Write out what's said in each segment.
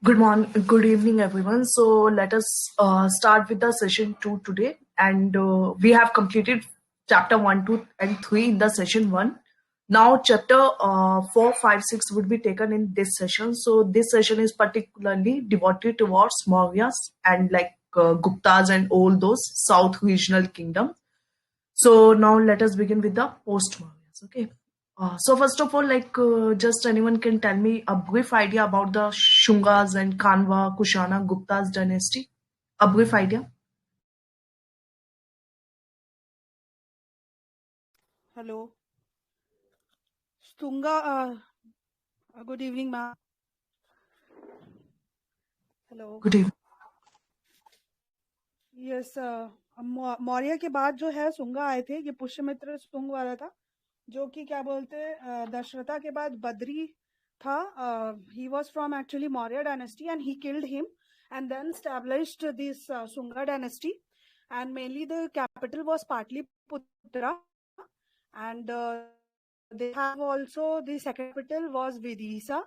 Good morning, good evening, everyone. So let us start with the session 2 today, and we have completed chapter 1, 2, and 3 in the session 1. Now, chapter 4, 5, 6 would be taken in this session. So this session is particularly devoted towards Mauryas and Guptas and all those South regional kingdoms. So now let us begin with the post-Mauryas. Okay. So first of all, just anyone can tell me a brief idea about the Shungas and Kanva, Kushana, Gupta's dynasty? A brief idea? Hello. Stunga, good evening, ma'am. Hello. Good evening. Yes Maurya के बाद जो है सुंगा आए थे, ये पुष्यमित्र सुंग वाला था, जो कि क्या बोलते दशरथा के बाद बद्री था. He was from actually Maurya dynasty and he killed him and then established this Sunga dynasty, and mainly the capital was Patliputra, and they have also the second capital was Vidisa,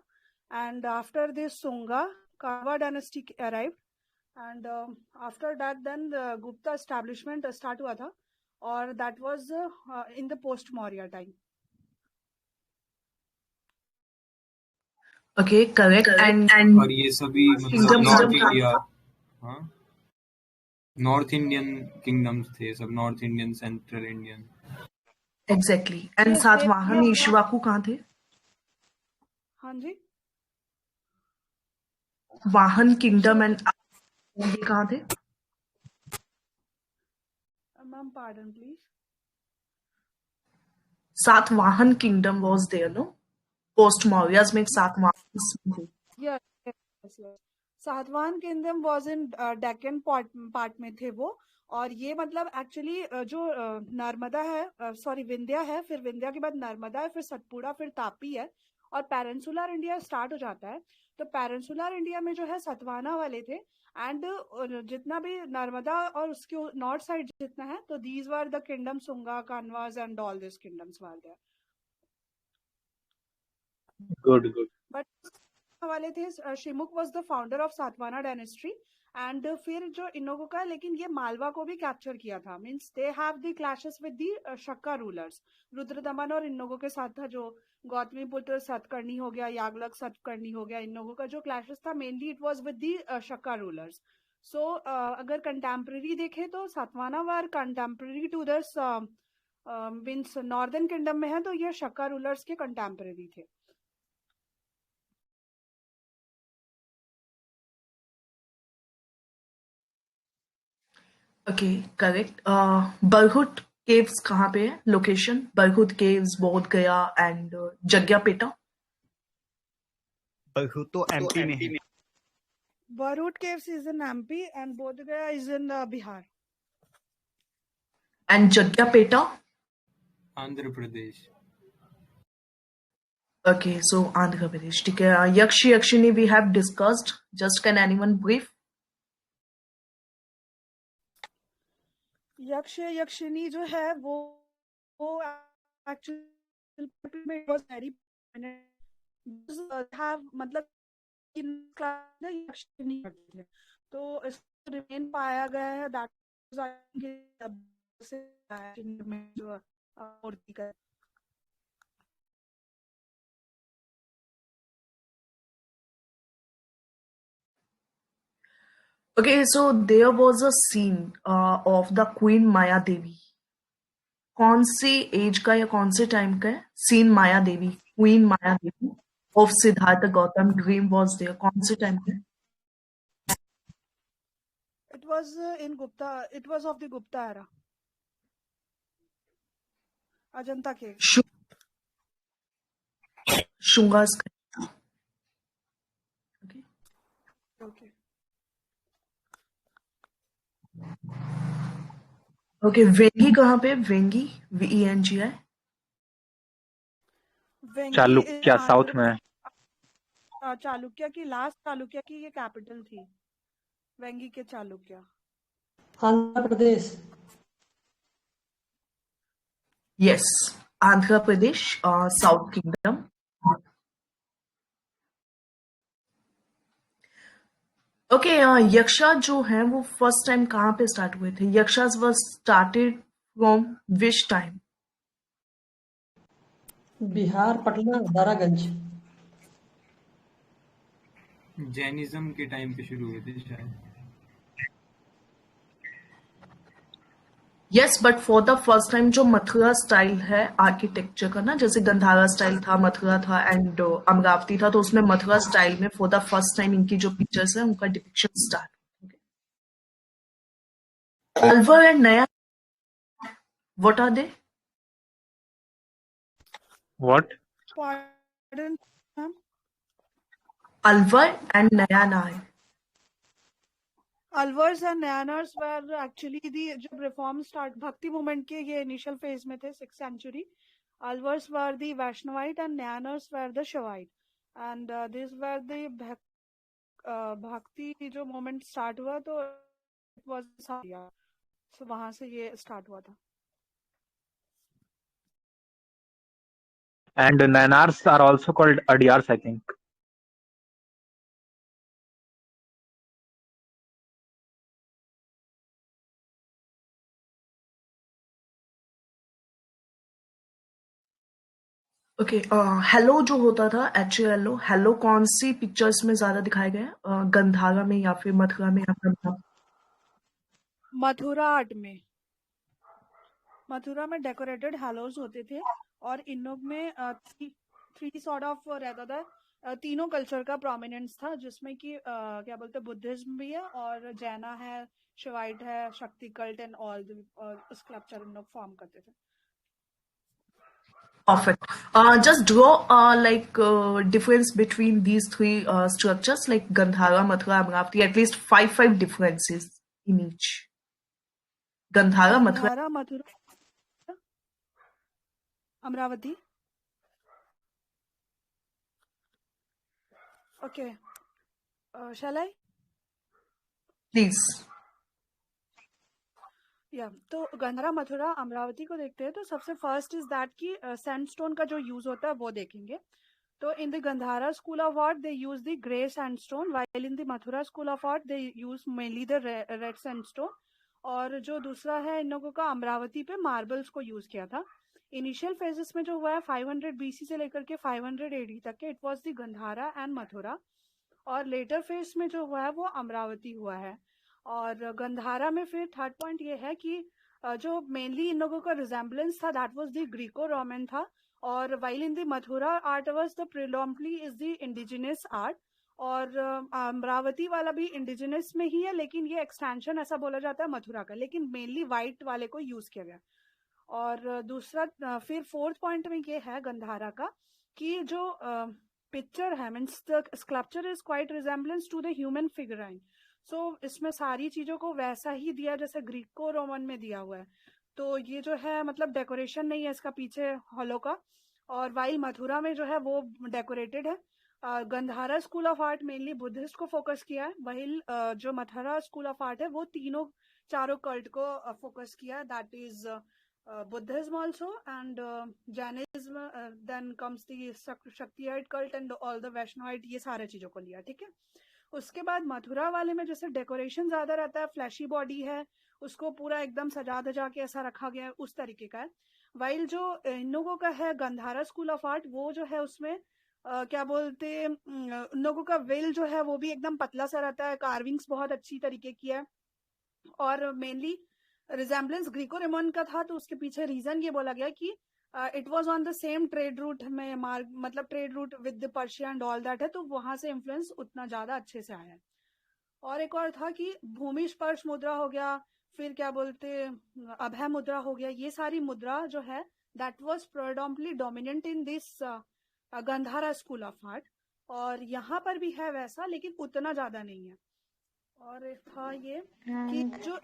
and after this Sunga, Kanva dynasty arrived, and after that then the Gupta establishment start हुआ था, और that was in the post Maurya time. Okay, correct. And और ये सभी मतलब north India, हाँ, north Indian kingdoms थे सब, north Indian, central Indian. Exactly. And Satavahana Ikshvaku कहाँ थे? हाँ जी, वाहन किंगडम एंड ये कहाँ थे? Ma'am pardon please. Satavahana kingdom was there, no? Post Mauryas में एक सातवाहन थे. Yes. Satavahana kingdom was in Deccan part में थे वो, और ये मतलब एक्चुअली जो नर्मदा है, सॉरी विंध्या है, फिर विंध्या के बाद नर्मदा है, फिर सतपुड़ा, फिर तापी है, और पेनिनसुलर इंडिया स्टार्ट हो जाता है. तो पेनिनसुलर इंडिया में जो है सतवाना वाले थे, एंड जितना भी नर्मदा और उसके नॉर्थ साइड जितना है, तो these were the kingdom Sunga, Kanvas and all this kingdoms were there. Good. But वाले थे Simuka was the founder of Satavahana dynasty, and फिर जो इनोगो का, लेकिन ये मालवा को भी कैप्चर किया था. Means they have the clashes with the Shaka rulers. Rudradaman और इनोगो के साथ था, जो गौतमी पुत्र सतकर्णी हो गया, यागलक सतकर्णी हो गया, इनोगो का जो क्लैशेस था mainly it was with the Shaka rulers. So अगर कंटेम्पररी देखें तो Satavahana were contemporary to this, means northern kingdom में है, तो ये शक्का रूलर्स के कंटेम्पररी थे. Okay, correct. बरहुट केव्स कहाँ पे है? लोकेशन बरहुट केव्स, बोध गया एंड जग्यापेटा. बरहुट तो एमपी में है. Bharhut caves is in MP and Bodh Gaya is in Bihar. And Jaggayyapeta? Andhra Pradesh. Okay, so Andhra Pradesh. ठीक है. Yaksha Yakshini we have discussed. Just can anyone brief? Yaksha Yakshini जो है वो एक्चुअली मतलब यक्षिणी थे, तो इसको रिमेन पाया गया है दैट जो मूर्ति का. Okay, so there was a scene of the Queen Maya Devi. कौन सी एज का या कौन से टाइम का है scene? Maya Devi, queen Maya Devi of Siddhartha Gautam dream was there. कौन से टाइम का है? It was in Gupta. It was of the Gupta era. Ajanta cave. Shungas. Okay. Okay. Okay, Vengi कहाँ पे? वेंगी, VENGI. चालुक्य साउथ में. चालुक्य की लास्ट चालुक्य की ये कैपिटल थी, वेंगी के Chalukya. Andhra Pradesh. Yes, Andhra Pradesh, south kingdom. Okay, यक्षा जो है वो फर्स्ट टाइम कहाँ पे स्टार्ट हुए थे? Yakshas was started from which time? Bihar, Patna, Daraganj. Jainism के टाइम पे शुरू हुए थे शायद। Yes, but for the first time जो मथुरा स्टाइल है आर्किटेक्चर का ना, जैसे गंधारा स्टाइल था, मथुरा था एंड अमरावती था, तो उसमें मथुरा स्टाइल में फॉर द फर्स्ट टाइम इनकी जो पिक्चर्स है उनका depiction start. Alvar and Nayanar, what are they? What? Pardon, ma'am? Alvar and Nayanar. Alvars and Nayanars were actually the जब reform start भक्ति movement के ये initial phase में थे 6th century. Alvars were the Vaishnavite and Nayanars were the Shaivite, and these were the भक्ति जो movement start हुआ तो it was Saria, so वहाँ से ये start हुआ था. And Nayanars are also called Adiyars, I think. Okay, hello जो होता था HALO, हेलो कौन सी पिक्चर्स में ज्यादा दिखाया गया है? गंधारा में या फिर मथुरा में या फिर मथुरा आर्ट में, मथुरा में डेकोरेटेड हेलोज होते थे और इन लोग में थ्री सॉर्ट ऑफ रहता था, तीनों कल्चर का प्रोमिनेंस था, जिसमें कि क्या बोलते हैं बुद्धिज्म भी है और जैना है, शिवाइट है, शक्ति कल्ट एंड ऑल स्कल्पचर इन लोग फॉर्म करते थे. perfect. Just draw like difference between these three structures, like Gandhara, Mathura, Amravati. At least five differences in each. Gandhara, Mathura. Gandhara, Mathura, Amravati. Okay. Shall I? Please. या तो गंधारा, मथुरा, अमरावती को देखते हैं तो सबसे फर्स्ट इज दैट की सैंडस्टोन का जो यूज होता है वो देखेंगे. तो in the Gandhara school of art they use the grey sandstone, while in the Mathura school of art they use mainly the red sandstone. और जो दूसरा है इन लोगों का, अमरावती पे मार्बल्स को यूज किया था. इनिशियल फेजेस में जो हुआ है 500 BC से लेकर के 500 AD तक के, it was the Gandhara and Mathura. और लेटर फेज में जो हुआ है वो अमरावती हुआ है. और गंधारा में फिर थर्ड पॉइंट ये है कि जो मेनली इन लोगों का रिजेम्बलेंस था that was the Greco Roman था. और while in the Mathura art was the predominantly is the indigenous art. और अमरावती वाला भी इंडिजिनस में ही है, लेकिन ये एक्सटेंशन ऐसा बोला जाता है मथुरा का, लेकिन मेनली वाइट वाले को यूज किया गया. और दूसरा फिर फोर्थ पॉइंट में ये है गंधारा का कि जो पिक्चर है means the sculpture is quite resemblance to the human figurine. So इसमें सारी चीजों को वैसा ही दिया जैसे ग्रीको रोमन में दिया हुआ है. तो ये जो है मतलब डेकोरेशन नहीं है इसका पीछे हॉलो का. और वाइल मथुरा में जो है वो डेकोरेटेड है. Gandhara school of art mainly Buddhist को फोकस किया है, वाइल जो मथुरा स्कूल ऑफ आर्ट है वो चारों कल्ट को फोकस किया है, that is Buddhism also and Jainism, then comes the Shaktiyite cult and all the Vaishnavite, ये सारे चीजों को लिया. ठीक है. उसके बाद मथुरा वाले में जैसे डेकोरेशन ज्यादा रहता है, फ्लैशी बॉडी है, उसको पूरा एकदम सजा धजा के ऐसा रखा गया है, उस तरीके का है. वाइल जो इन लोगों का है गंधारा स्कूल ऑफ आर्ट, वो जो है उसमें क्या बोलते उन लोगों का वेल जो है वो भी एकदम पतला सा रहता है, कार्विंग्स बहुत अच्छी तरीके की है. और मेनली रिजेम्बलेंस ग्रीको रोमन का था, तो उसके पीछे रीजन ये बोला गया कि it was on the same trade route में, मतलब trade route with the Persia and all that है, तो वहां से इन्फ्लुएंस उतना ज्यादा अच्छे से आया है. और एक और था कि भूमि स्पर्श मुद्रा हो गया, फिर क्या बोलते अभय मुद्रा हो गया, ये सारी मुद्रा जो है that was predominantly dominant in this Gandhara school of art. और यहाँ पर भी है वैसा, लेकिन उतना ज्यादा नहीं है. और था ये कि जो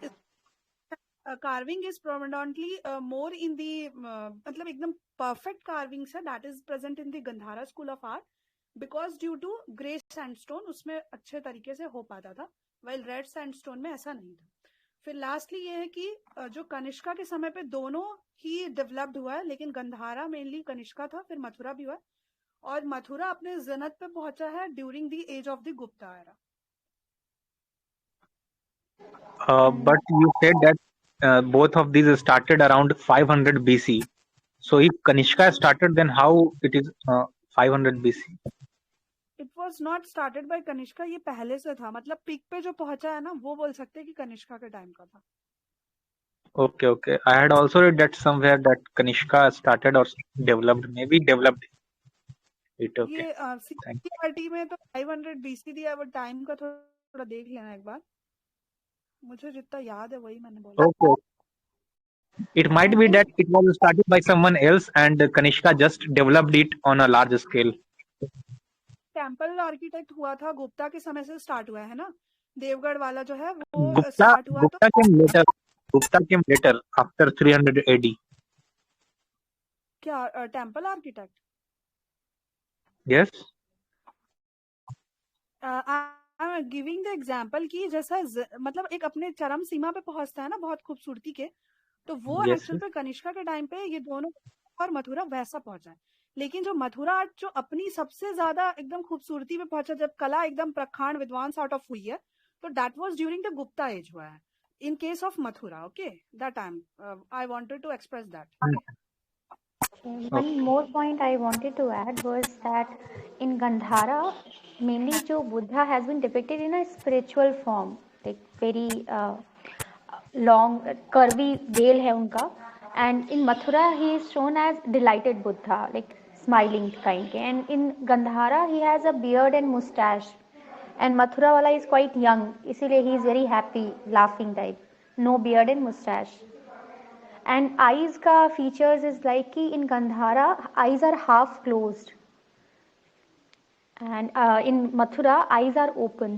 carving is predominantly more in the मतलब एकदम perfect carvings है that is present in the Gandhara school of art because due to grey sandstone उसमें अच्छे तरीके से हो पाता था, while red sandstone में ऐसा नहीं था. फिर लास्टली ये है कि जो कनिष्का के समय पे दोनों ही डेवलप्ड हुआ है, लेकिन गंधारा मेनली कनिष्का था, फिर मथुरा भी हुआ है. और मथुरा अपने जन्नत पे पहुंचा है during the age of the Gupta era. And But you said that both of these started around 500 BC. So if Kanishka started, then how it is 500 BC? It was not started by Kanishka, ये पहले से था, मतलब peak पे जो पहुंचा है ना, वो बोल सकते हैं कि कनिष्का के टाइम का था। Okay, okay. I had also read that somewhere that Kanishka started or developed, maybe developed it. Okay, ये thank सीआरटी में तो 500 बीसी दिया है, वो टाइम का थोड़ा देख लेना एक बार, मुझे जितना याद है वही मैंने बोला। Okay. It might be that it was started by someone else and Kanishka just developed it on a large scale. Temple architect हुआ था गुप्ता के समय से स्टार्ट हुआ है ना, देवगढ़ वाला जो है वो Gupta, स्टार्ट हुआ तो Gupta came later. Gupta came later after 300 AD. क्या temple architect Yes. I am giving the example कि जैसा मतलब एक अपने चरम सीमा पे पहुंचता है ना बहुत खूबसूरती के, तो वो Yes. एक्चुअल पे कनिष्का के टाइम पे ये दोनों और मथुरा वैसा पहुंचा है। लेकिन जो मथुरा आर्ट जो अपनी सबसे ज्यादा एकदम खूबसूरती पे पहुंचा, जब कला एकदम प्रखांड विद्वान सॉर्ट ऑफ हुई है, तो that was during the Gupta age हुआ है in case of Mathura. Okay, that time I wanted to express that. Okay, One more point I wanted to add was that in Gandhara, mainly जो Buddha has been depicted in a spiritual form, like very long curvy veil है उनका, and in Mathura he is shown as delighted Buddha, like smiling kind के, and in Gandhara he has a beard and mustache, and Mathura wala is quite young, इसीलिए he is very happy, laughing type, no beard and mustache. And eyes ka features is like कि in Gandhara eyes are half closed, and in Mathura eyes are open.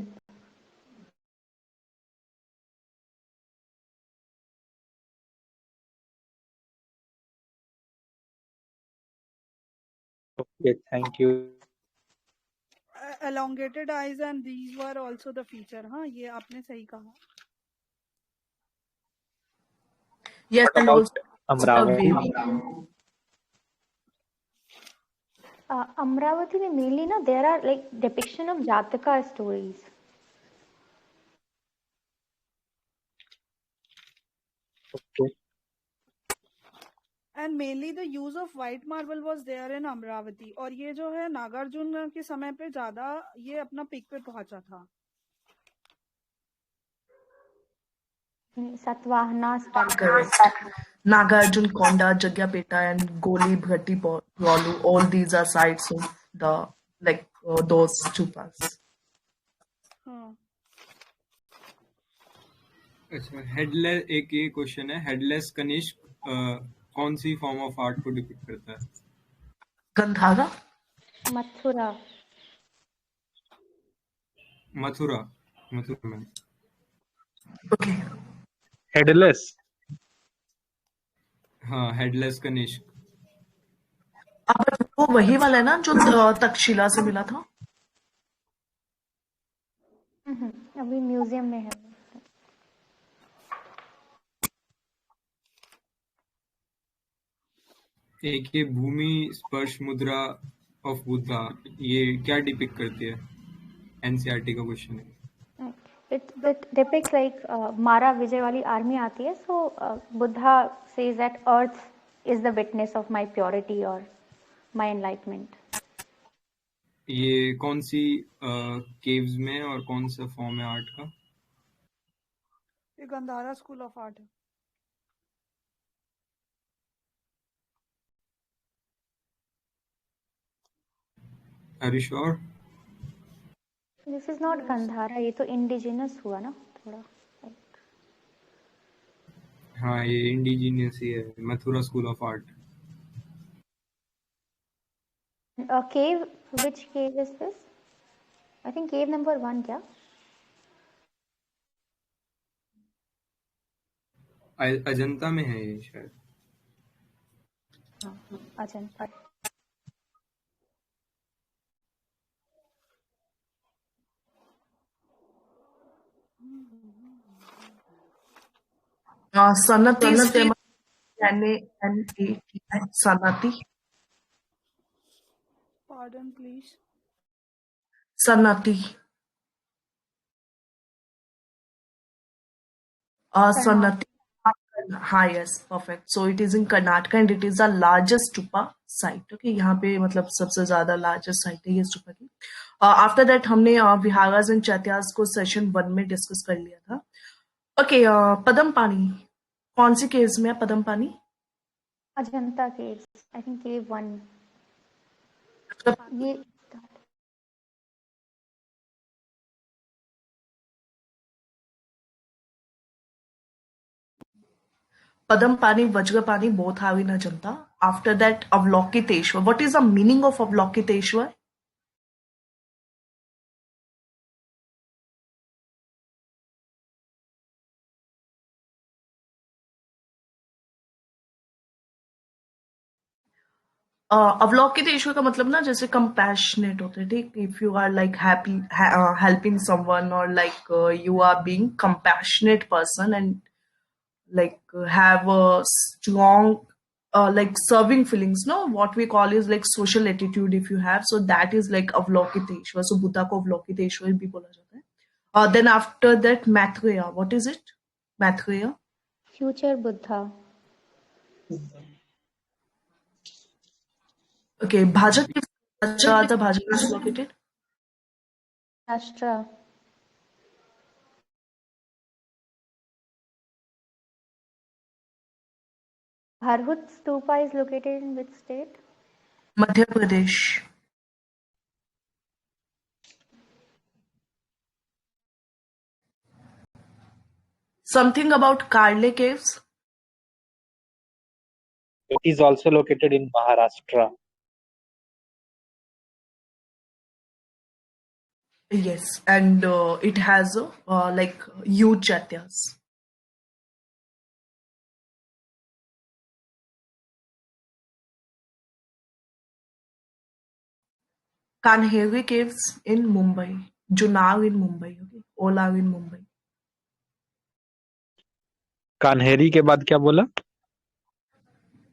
Okay, thank you. elongated eyes and these were also the feature। हाँ, ये आपने सही कहा। Yes, What and about also the Amravati? wavy. Amravati में mainly ना there are like depiction of Jataka stories. Okay. And mainly the use of white marble was there in Amaravati, और ये जो है नागार्जुन के समय पे ज्यादा ये अपना पीक पे पहुंचा था। Satvahana style. Correct. Nagarjun, Konda, Jagyapeta, and Goli Bhatti Rolu, all these are sites of the those stupas. हाँ, अच्छा, हेडलेस, एक ये क्वेश्चन है, हेडलेस कनिष्क कौन सी फॉर्म ऑफ आर्ट को डिपिक्ट करता है? Gandhara? Mathura. मथुरा, मथुरा में। Okay. Headless. हाँ, हेडलेस कनिष्क। अब वो वही वाला है ना जो तक्षशिला से मिला था? अभी म्यूजियम में है। एक ये भूमि स्पर्श मुद्रा ऑफ बुद्धा, ये क्या डिपिक्ट करती है? एनसीईआरटी का क्वेश्चन है। It depicts like Mara Vijay wali army आती है, so Buddha says that earth is the witness of my purity or my enlightenment. ये कौन सी केव्स में और कौन सा फॉर्म है आर्ट का? ये गंधारा स्कूल ऑफ आर्ट है। Are you sure? This is not Gandhara, ये तो indigenous हुआ ना थोड़ा। हाँ, ये इंडिजिनियस ही है, Mathura school of art. A cave, which cave is this? I think cave number 1 क्या? अजंता में है ये शायद। Ajanta. Sanati Sema NANAT Sanati. Pardon please। Sanati. Sanati. हाँ, yes, perfect. So it is in Karnataka and it is the largest stupa site. Okay, यहाँ पे मतलब सबसे ज्यादा largest site है ये stupa की. After that हमने विहारास एंड चैत्यास को सेशन 1 में डिस्कस कर लिया था. Okay, पदमपानी कौन सी केव्स में है पदमपानी? अजंता केव्स, आई थिंक केव 1. ये Padampani, Vajrapani both have in Ajanta. After that, Avalokiteshwar. What is the meaning of Avalokiteshwar? Avalokiteshvara का मतलब ना जैसे कंपैशनेट होते हैं, ठीक. If you are like happy helping someone और like you are being compassionate person and like have a strong like serving feelings, no, what we call is like social attitude if you have, so that is like Avalokiteshwar. So Buddha ko Avalokiteshwar bhi bola jata hai. Then after that Maitreya, what is it? Maitreya, future Buddha. okay. Bhajak is located. Rashtra. Bharhut Stupa is located in which state? Madhya Pradesh. Something about Karle caves. It is also located in Maharashtra. Yes, and it has like huge chaityas. Kanheri caves in Mumbai. Junar in Mumbai. Okay. Ola in Mumbai. Kanheri के बाद क्या बोला?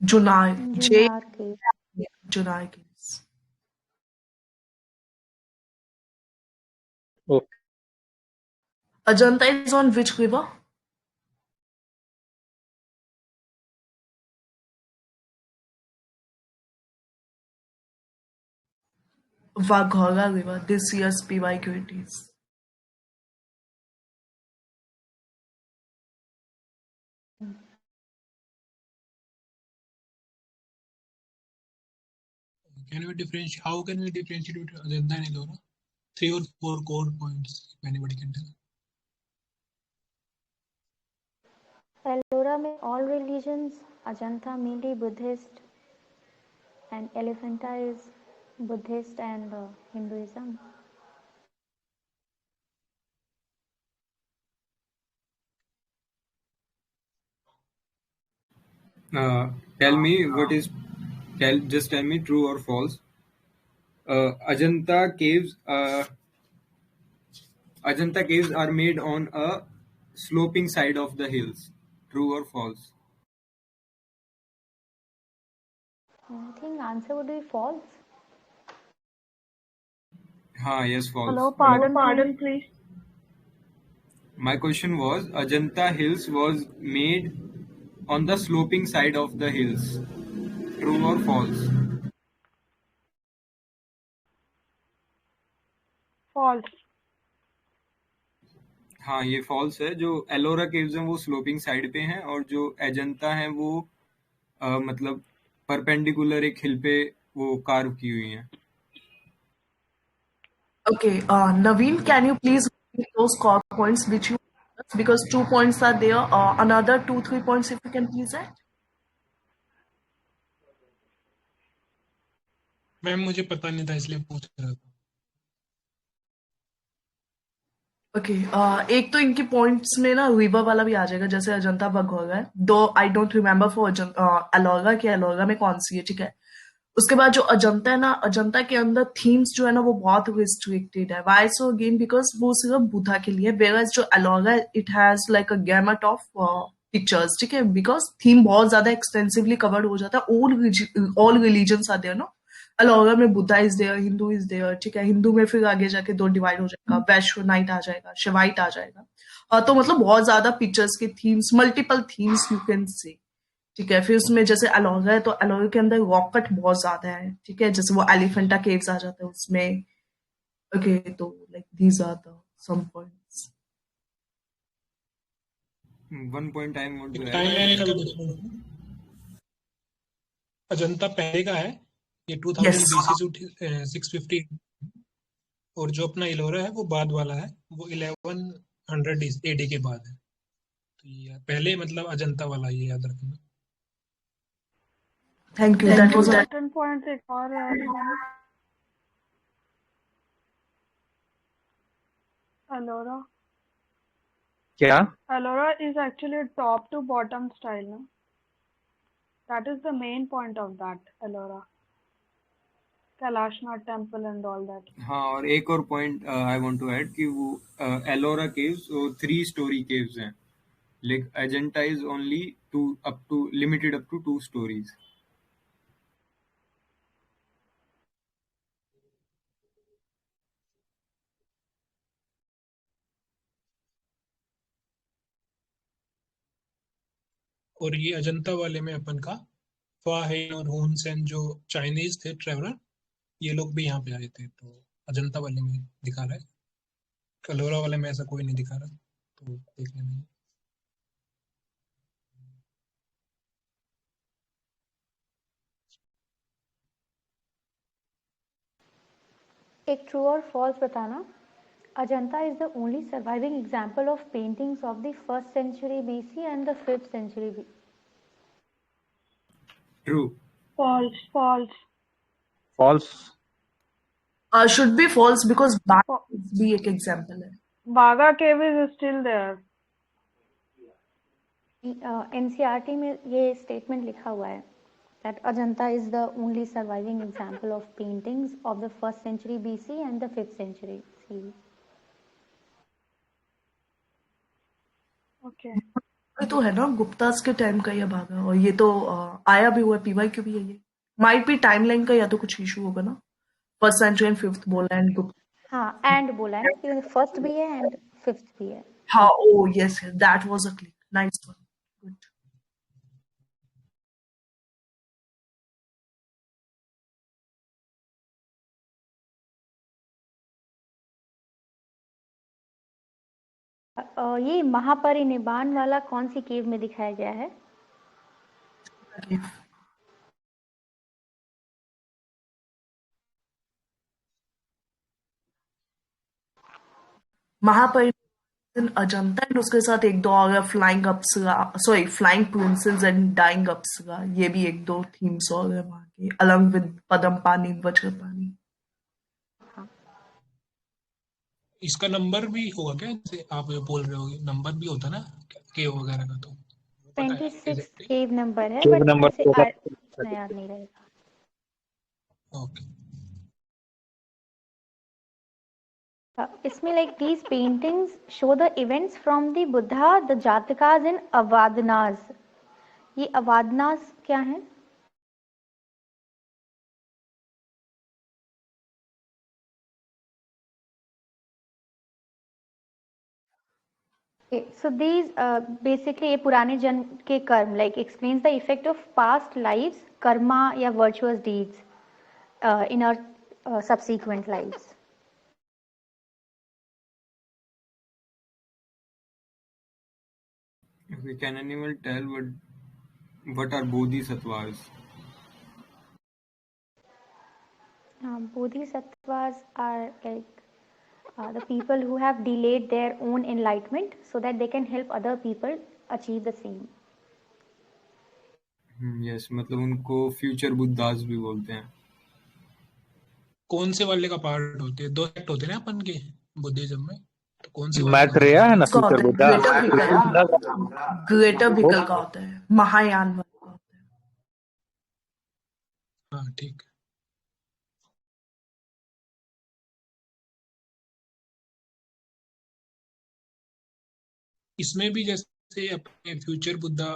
Junar. Junar cave. Junar caves. Okay. Ajanta is on which river? Vaghora River. This year's PYQ it is. How can we differentiate between Ajanta and Ellora? 3 or 4 core points, if anybody can tell. Ellora में all religions, Ajanta mainly Buddhist, and Elephanta is Buddhist and Hinduism. Tell me what is. Just tell me true or false. Ajanta caves. Ajanta caves are made on a sloping side of the hills. True or false? I think answer would be false. Yes, false. Hello, pardon, please. My question was Ajanta Hills was made on the sloping side of the hills. True or false? False. हाँ, ये false है. जो Ellora caves हैं वो sloping side पे हैं और जो अजंता हैं वो मतलब परपेंडिकुलर एक हिल पे वो कार्व की हुई हैं. Okay, Naveen, can you please repeat those score points which you, because 2 points are there. Another 2-3 points if you can please add. Ma'am मुझे पता नहीं था इसलिए पूछ रहा था. ओके, एक तो इनकी पॉइंट्स में ना रिवर वाला भी आ जाएगा जैसे अजंता भगोरा है. दो I don't remember for Ellora की एलोरा में कौन सी है, ठीक है. उसके बाद जो अजंता है ना, अजंता के अंदर थीम्स जो है ना वो बहुत रिस्ट्रिक्टेड है. वाई सो अगेन बिकॉज वो सिर्फ बुद्धा के लिए, वेयरएज जो एलोरा है it has like a gamut of pictures, ठीक है, बिकॉज थीम बहुत ज्यादा एक्सटेंसिवली कवर्ड हो जाता है. All religions are there no, Ellora में Buddha is there, Hindu is there, ठीक है। हिंदू में फिर आगे जाके 2 डिवाइड हो जाएगा, वैश्वनाइट आ जाएगा, शिवाइट आ जाएगा। तो मतलब बहुत ज्यादा पिक्चर्स के themes, multiple themes you can say, ठीक है। फिर उसमें जैसे अलोरा है तो अलोरा के अंदर रॉक कट बहुत ज्यादा है, ठीक है। जैसे वो एलिफेंटा केव्स आ जाता है उसमें। ओके, तो like these are the some points. One point I want to add timeline का भी is डिफरेंस है। अजंता पहले का है, ये 2000 यस, BC से 650, और जो अपना इलोरा है वो बाद वाला है, वो 1100 AD के बाद है। तो ये पहले मतलब अजंता वाला, ये याद रखना। Thank you, that was important point एक और है अलोरा। क्या? Ellora is actually a top to bottom style, no? That is the main point of that Ellora. Kalashnath temple and all that. हाँ, और एक और point I want to add कि वो एलोरा केव्स वो 3 स्टोरी केव्स हैं, like Ajanta is only limited up to 2 stories. और ये अजंता वाले में अपन का फाहिन और हुन सेन जो चाइनीज थे ट्रेवलर, ये लोग भी यहाँ पे आए थे, तो अजंता वाले में दिखा रहा है। कलोरा वाले में ऐसा कोई नहीं दिखा रहा, तो देख लेना। एक ट्रू और फॉल्स बताना। Ajanta is the only surviving example of paintings of the 1st century BC and the 5th century BC. True. False, false. False. Should be false because भी एक एग्जांपल है। Baga cave is still there. NCERT में ये statement लिखा हुआ है that Ajanta is the only surviving example of paintings of the 1st century BC and the 5th century CE. Okay. ये तो है ना गुप्तास के टाइम का ये भागा, और ये तो आया भी हुआ है, PYQ भी है ये। माइट भी टाइमलाइन का या तो कुछ इशू होगा ना, 1st सेंचुरी एंड 5th बोला एंड गुप्ता। हाँ, एंड बोला है ना कि फर्स्ट भी है एंड 5th भी है। हाँ, ओ yes, that was a click, nice one, good. ये महापरिनिर्वाण वाला कौन सी केव में दिखाया गया है? महापरिनिर्वाण अजंता एंड उसके साथ एक दो और flying apsara, sorry flying princess and dying apsara, ये भी एक दो थीम्स और है वहां के, अलॉन्ग विद पद्म पानी, वज्र पानी। इसका नंबर भी होगा क्या, जैसे आप ये बोल रहे हो नंबर भी होता ना केव वगैरह का, तो पता है 26 exactly? केव नंबर है, केव बट नंबर ऐसे होगा। इतना याद नहीं रहेगा। ओके। इसमें like these paintings show the events from the Buddha, the Jatakas and Avadhanas. ये अवादनास क्या है? So these basically ये पुराने जन्म के कर्म, like explains the effect of past lives, karma या virtuous deeds in our subsequent lives. Okay, can anyone tell what are bodhisattvas? Bodhisattvas are like the people who have delayed their own enlightenment so that they can help other people achieve the same. Yes, मतलब उनको future Buddhas भी बोलते हैं। कौन से वाले का part होते हैं? 2 सेक्ट होते हैं ना अपन के बुद्धिज्म में, तो कौन से वाले का मैत्रेय है ना इसका फ्यूचर होता है बुद्धा। ग्रेटर विकल का होता है, महायान वाला का होता है। हाँ ठीक। इसमें भी जैसे अपने फ्यूचर बुद्धा,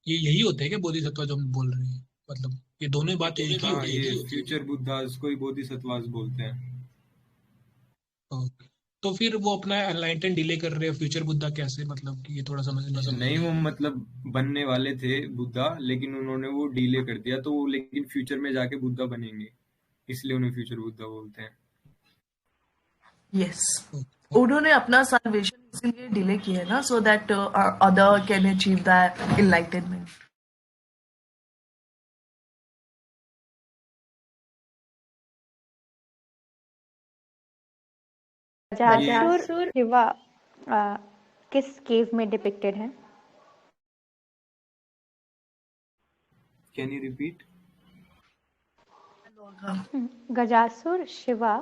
ये यही होते हैं क्या बोधिसत्व जो हम बोल रहे हैं, मतलब ये दोनों बात एक ही हाँ, होती ये है। फ्यूचर बुद्धास को ही बोधिसत्वास बोलते हैं। ओके। तो फिर वो अपना एनलाइटन डिले कर रहे हैं, फ्यूचर बुद्धा कैसे, मतलब कि ये थोड़ा समझ नहीं नहीं, वो मतलब बनने वाले थे बुद्धा, लेकिन उन्होंने वो डिले कर दिया, तो वो लेकिन फ्यूचर में जाके बुद्धा बनेंगे, इसलिए उन्हें फ्यूचर बुद्धा बोलते हैं। यस, समझा। उन्होंने अपना salvation इसीलिए डिले किया है ना, so that other can achieve that enlightenment. अजासुर Shiva किस केव में डिपिक्टेड है? Can you repeat? Gajasur Shiva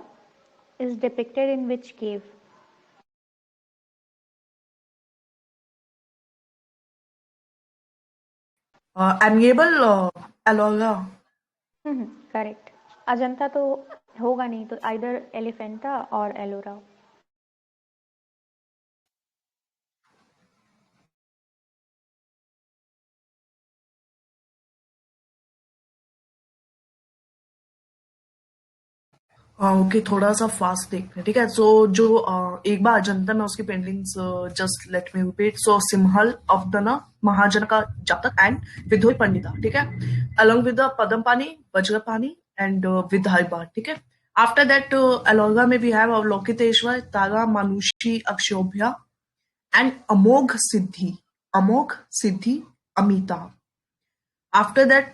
is depicted in which cave? Amiable Alora. Correct. Ajanta तो होगा नहीं, तो आइदर एलिफेंटा और एलोरा। ओके, थोड़ा सा फास्ट देखते हैं, ठीक है। सो जो एक बार अजंता में उसकी paintings, just let me repeat. So Simhala of the ना महाजन का जातक एंड विधोई पंडिता, ठीक है, along with the Padmapani, Vajrapani and विधायबा, ठीक है। आफ्टर दैट अलोगा में we have Avalokiteshvara, Tara, Manushi, Akshobhya and Amoghasiddhi, Amita. After that,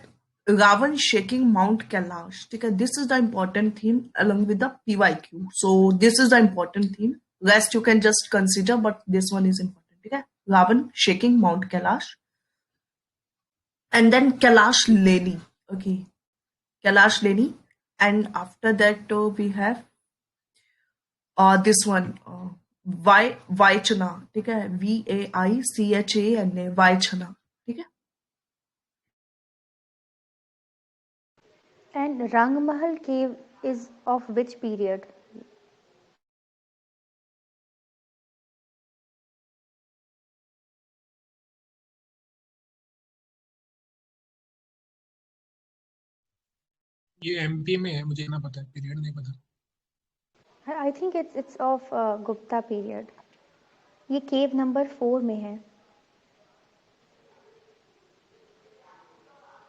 Ravan shaking Mount Kailash. ठीक है, this is the important theme along with the PYQ. So this is the important theme. Rest you can just consider, but this one is important. ठीक है, Ravan shaking Mount Kailash, and then Kailash Leni. Okay, Kailash Leni, and after that we have this one. Vaichana, ठीक है, VAICHANA, Vaichana, ठीक है। And Rangmahal cave is of which period? ये MP में है, मुझे ना पता है, पीरियड नहीं पता। I think it's of Gupta period. ये केव नंबर 4 में है।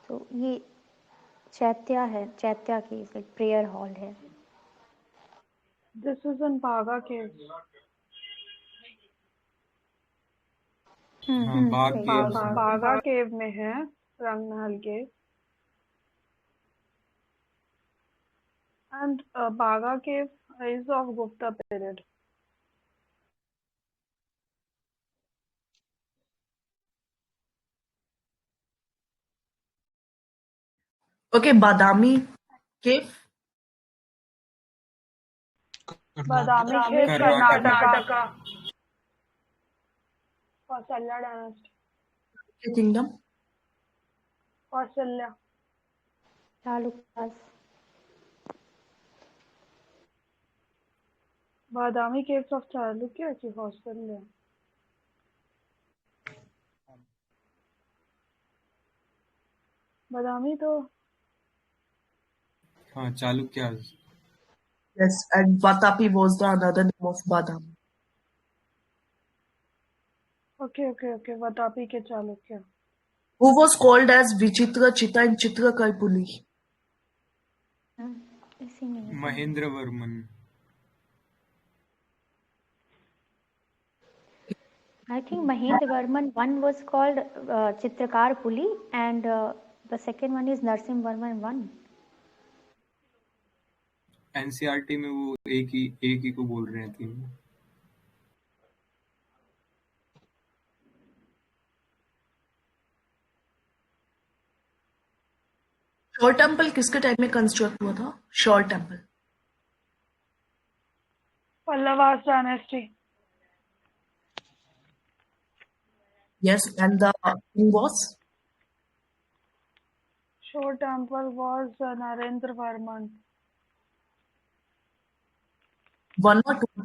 तो ये चैत्या है, चैत्या केव, लाइक प्रेयर हॉल है। This is in Baga cave. हाँ, बाघ केव्स हैं। बागा केव में है रंगमहल केव, and Baga cave is of Gupta period. Okay, Badami cave. Badami cave, Karnataka. Kausalya dynasty. Kingdom. Kausalya. Chalukyas. Badami caves of Chalukya की Kausalya. बादामी तो हाँ, Chalukyas. Yes, and Vatapi was the another name of Badami. okay Vatapi के Chalukya. Who was called as Vichitra Chita and Chitra Kaipuli? इसी में है। Mahendra Varman. I think Mahendra Varman, one was called Chitrakar Puli, and the second one is Narsim Varman 1. NCERT में वो एक ही को बोल रहे थे। शोर टेम्पल किसके टाइम में कंस्ट्रक्ट हुआ था? शोर temple. Pallavas dynasty. Yes, and the king was? Shore temple was Narendra Varman. One or two?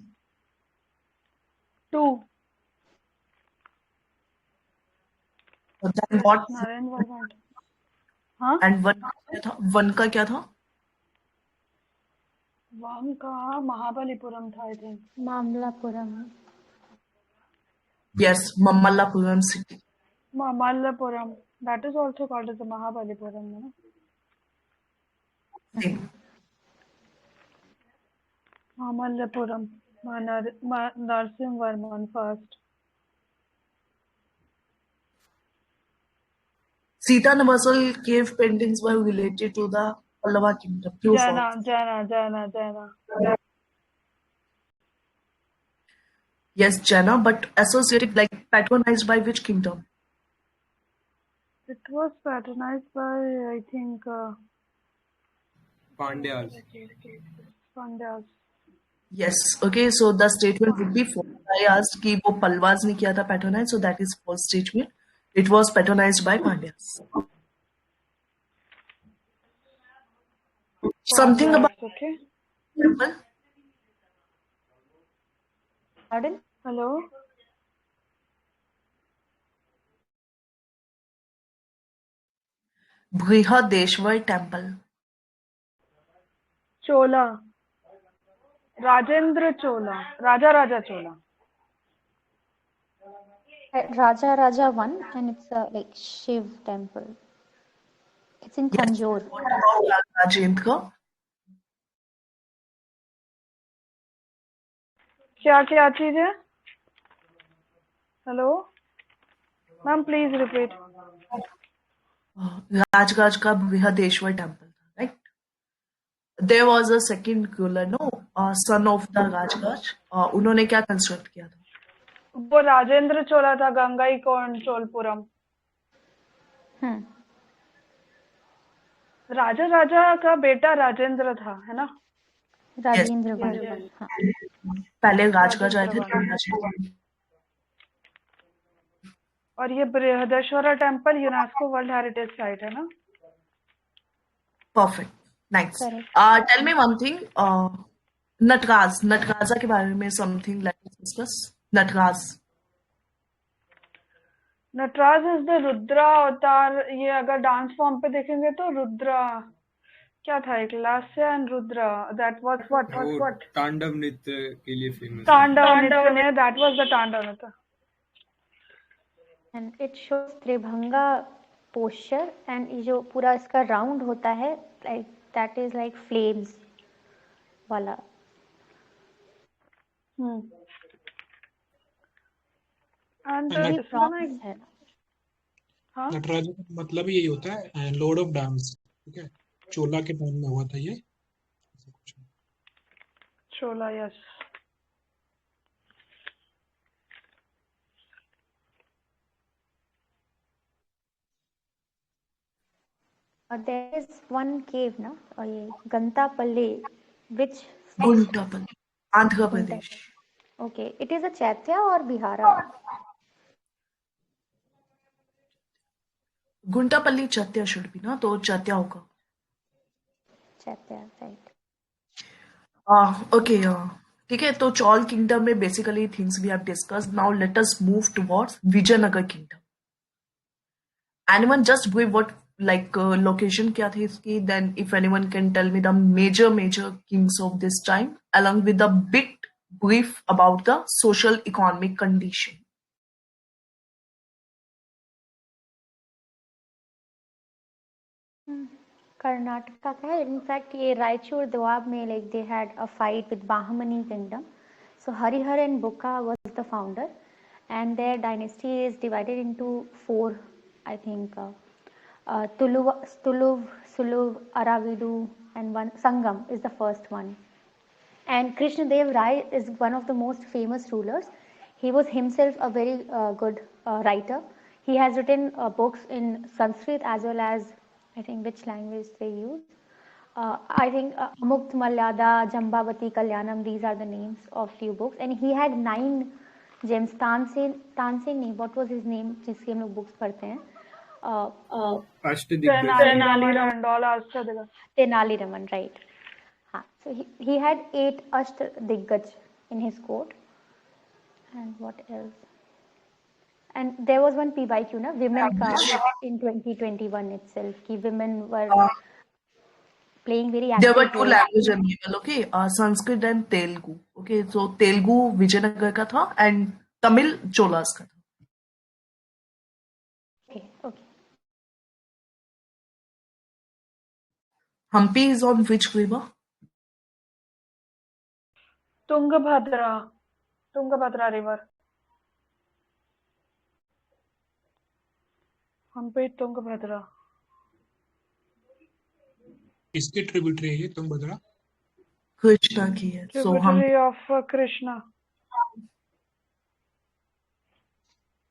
Two. Then what? Narendra Varman. हाँ एंड वन का क्या था? वन का क्या था? वन का महाबलीपुरम था I think. Mamlapuram. Yes, Mamallapuram city. Mamallapuram. That is also called as the Mahabalipuram. No? Same. Mamallapuram. Narsimvarman first. Sita Navasal cave paintings were related to the Pallava kingdom. True or false? Jaina. Yes, Jaina, but associated, like patronized by which kingdom? It was patronized by, I think, Pandyas. Pandyas. Yes. Okay, so the statement would be false. I asked कि वो पल्वास ने किया था patronized, so that is false statement. It was patronized by Pandyas. Something about Pandyas, okay. temple. Pardon? Hello? Brihadeshwar temple. Chola. Rajendra Chola. Raja Chola. Raja 1, and it's a like Shiv temple. It's in Yes. Tanjore. What about Rajendra? क्या चीज है? Hello ma'am please repeat. Rajgaj का Brihadeshwar temple था, right? There was a second ruler, no, son of the Rajgaj. उन्होंने क्या construct किया था? वो राजेंद्र चोला था. गंगाईकोंड चोलपुरम. राजा का बेटा राजेंद्र था, है ना? राजेंद्र Yes. वन. हाँ. पहले राजगज आए थे, राजेंद्र फिर वन. राजेंद्र. और ये Brihadeeswara temple UNESCO world heritage site है ना? Perfect. Nice. Correct. Tell me one thing. Nataraj के बारे में something let's discuss. Nataraj. Nataraj is the Rudra avatar. ये अगर डांस फॉर्म पे देखेंगे तो रुद्रा क्या था? एक Lasya and Rudra. That was what Tandav नृत्य के लिए फेमस है. तांडव नृत्य में. दैट वाज द तांडव नृत्य. And it shows Tribhanga posture, and ये जो पूरा इसका राउंड होता है, like that is like flames वाला. एंड And इसका ना एक है. हाँ नटराज का मतलब यही होता है लॉर्ड ऑफ डांस. ठीक है, चोला के टाइम में हुआ था ये. ऐसा कुछ है. चोला. Yes. There is one cave ना, और ये गंतापल्ली, which गुंटापल्ली, Andhra Pradesh. okay, it is a Chaitya or Bihara? गुंटापल्ली चत्या should be ना, तो चत्या होगा. Chaitya, right. Okay. ठीक है, तो चौल किंगडम में basically things we have discussed. Now let us move towards Vijayanagara kingdom. Anyone just give what like location क्या थी इसकी? Then if anyone can tell me the major kings of this time along with a bit brief about the social economic condition. Karnataka का है. In fact ये रायचूर दोआब में like they had a fight with Bahmani kingdom. So Harihar and Bukka was the founder, and their dynasty is divided into 4, I think. Tuluv, Suluv, Aravidu, and one Sangam is the first one. And Krishnadev Rai is one of the most famous rulers. He was himself a very good writer. He has written books in Sanskrit as well as, I think, which language they use. I think Mukt Malyada, Jambavati Kalyanam, these are the names of few books. And he had 9 gems. Tansen नहीं, what was his name जिसके हम लोग books पढ़ते हैं? Tenali Raman, right. So he had 8 Ashtadiggaj in his court. And what else? And there was one PYQ, na, women ka, in 2021 itself, ki women were playing very There were active two role. languages available, okay, Sanskrit and Telugu. Okay, so Telugu Vijayanagar का था and Tamil Cholas का था. Okay, okay. Hampi is on which river? Tungabhadra river. Hampi Tungabhadra. इसकी tributary है ये Tungabhadra? Krishna की है. So Tributary of Krishna.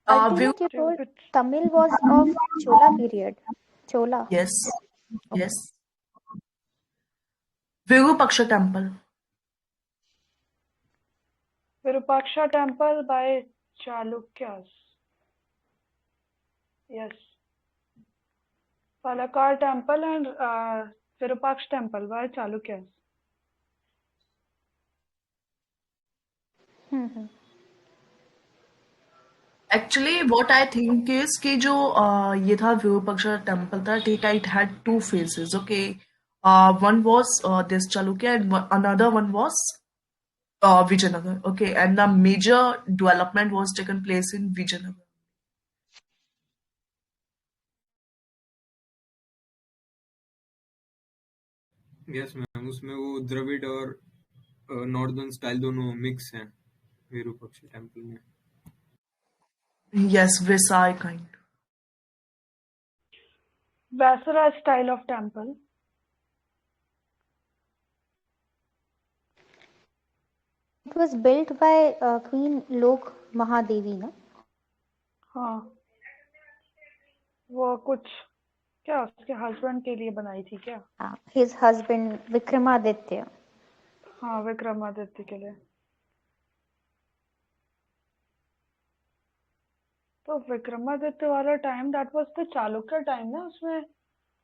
Ultimate, you told Tamil was of Chola period. Chola. yes, yes. Virupaksha temple. Virupaksha temple by Chalukyas. Yes. Palakkad temple and Virupaksha temple by Chalukyas. Actually, what I think is कि जो ये था Virupaksha temple था, it had two phases. Okay, one was this Chalukya and another one was Vijayanagar. Okay, and the major development was taken place in Vijayanagar. Yes ma'am, उसमें वो द्रविड़ और northern style दोनों mix हैं विरूपाक्ष टेम्पल में. Yes, Visai kind. Vasara style of temple. It was built by Queen Lok Mahadevi, na? हाँ, वो कुछ क्या उसके हस्बैंड के लिए बनाई थी क्या? His husband Vikramaditya. हाँ, विक्रमादित्य के लिए. तो विक्रमादित्य वाला time that was the Chalukya time ना. उसमें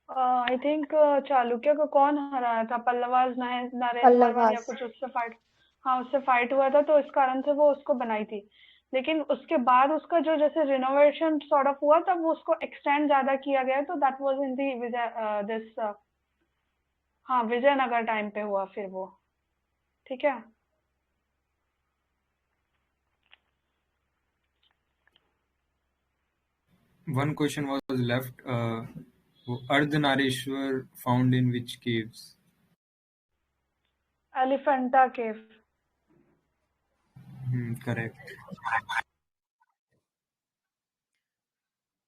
आई थिंक चालुक्य को कौन हराया था? पल्लवास नरेंद्रवर्मन या कुछ उससे फाइट. हाँ, उससे फाइट हुआ था, तो इस कारण से वो उसको बनाई थी. लेकिन उसके बाद उसका जो जैसे रिनोवेशन सॉर्ट ऑफ हुआ, तब वो उसको एक्सटेंड ज्यादा किया गया. तो that was in the this हाँ, विजयनगर टाइम पे हुआ फिर वो. ठीक है. One question was left. Ardhanarishwar found in which caves? Elephanta cave. Correct.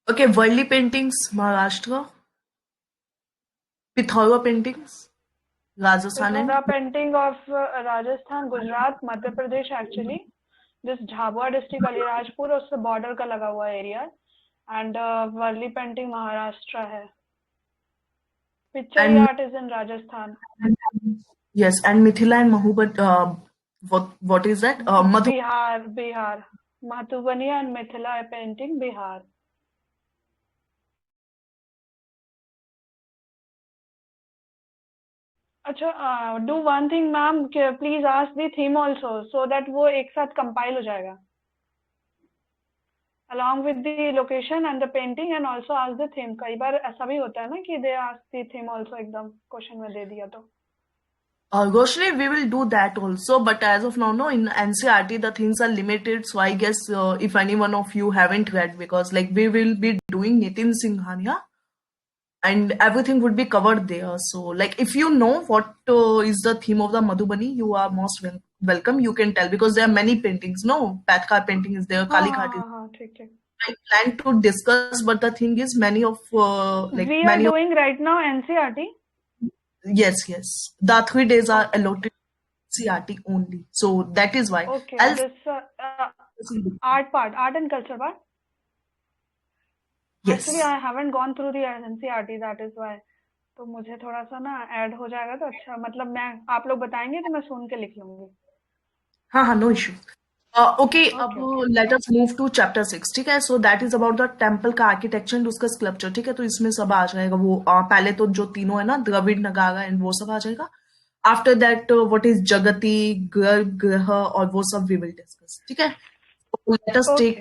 Okay, Worli paintings, Maharashtra. Pithora paintings, Rajasthan. Pithora painting of Rajasthan, Gujarat, Madhya Pradesh actually. This Jhabua district, Alirajpur, उससे border का लगा हुआ area. And Worli painting Maharashtra है. Pichai art is in Rajasthan. Yes, and Mithila and Mahubani. What is that? Bihar. Madhubani and Mithila painting, Bihar. अच्छा, do one thing, ma'am. Please ask the theme also, so that वो एक साथ compile हो जाएगा. Along with the location and the painting, and also ask the theme. कई बार ऐसा भी होता है ना कि they ask the theme also एकदम question में दे दिया तो. Roshni, we will do that also, but as of now, no, in NCERT the things are limited. So I guess if any one of you haven't read, because like we will be doing Nitin Singhania, and everything would be covered there. So like if you know what is the theme of the Madhubani, you are most welcome. You can tell, because there are many paintings. No, Patkar painting is there, Kali Ghat is. ठीक. I plan to discuss, but the thing is, many of like we many are doing right now NCERT. Yes. The 3 days are allotted NCERT only. So that is why. Okay. This art and culture part. Yes. Actually, I haven't gone through the NCERT. That is why. तो मुझे थोड़ा सा ना add हो जाएगा तो अच्छा. मतलब मैं आप लोग बताएंगे तो मैं सुन के लिख लूंगी. हाँ, no issue. Okay, let us move to chapter 6. ठीक है. So that is about the temple का architecture and उसका sculpture. ठीक है. तो इसमें सब आ जाएगा. वो पहले तो जो तीनों है ना, द्रविड़, नगारा एंड वो सब आ जाएगा. After that, what is Jagati, Graha और वो सब we will discuss. ठीक है. So let us take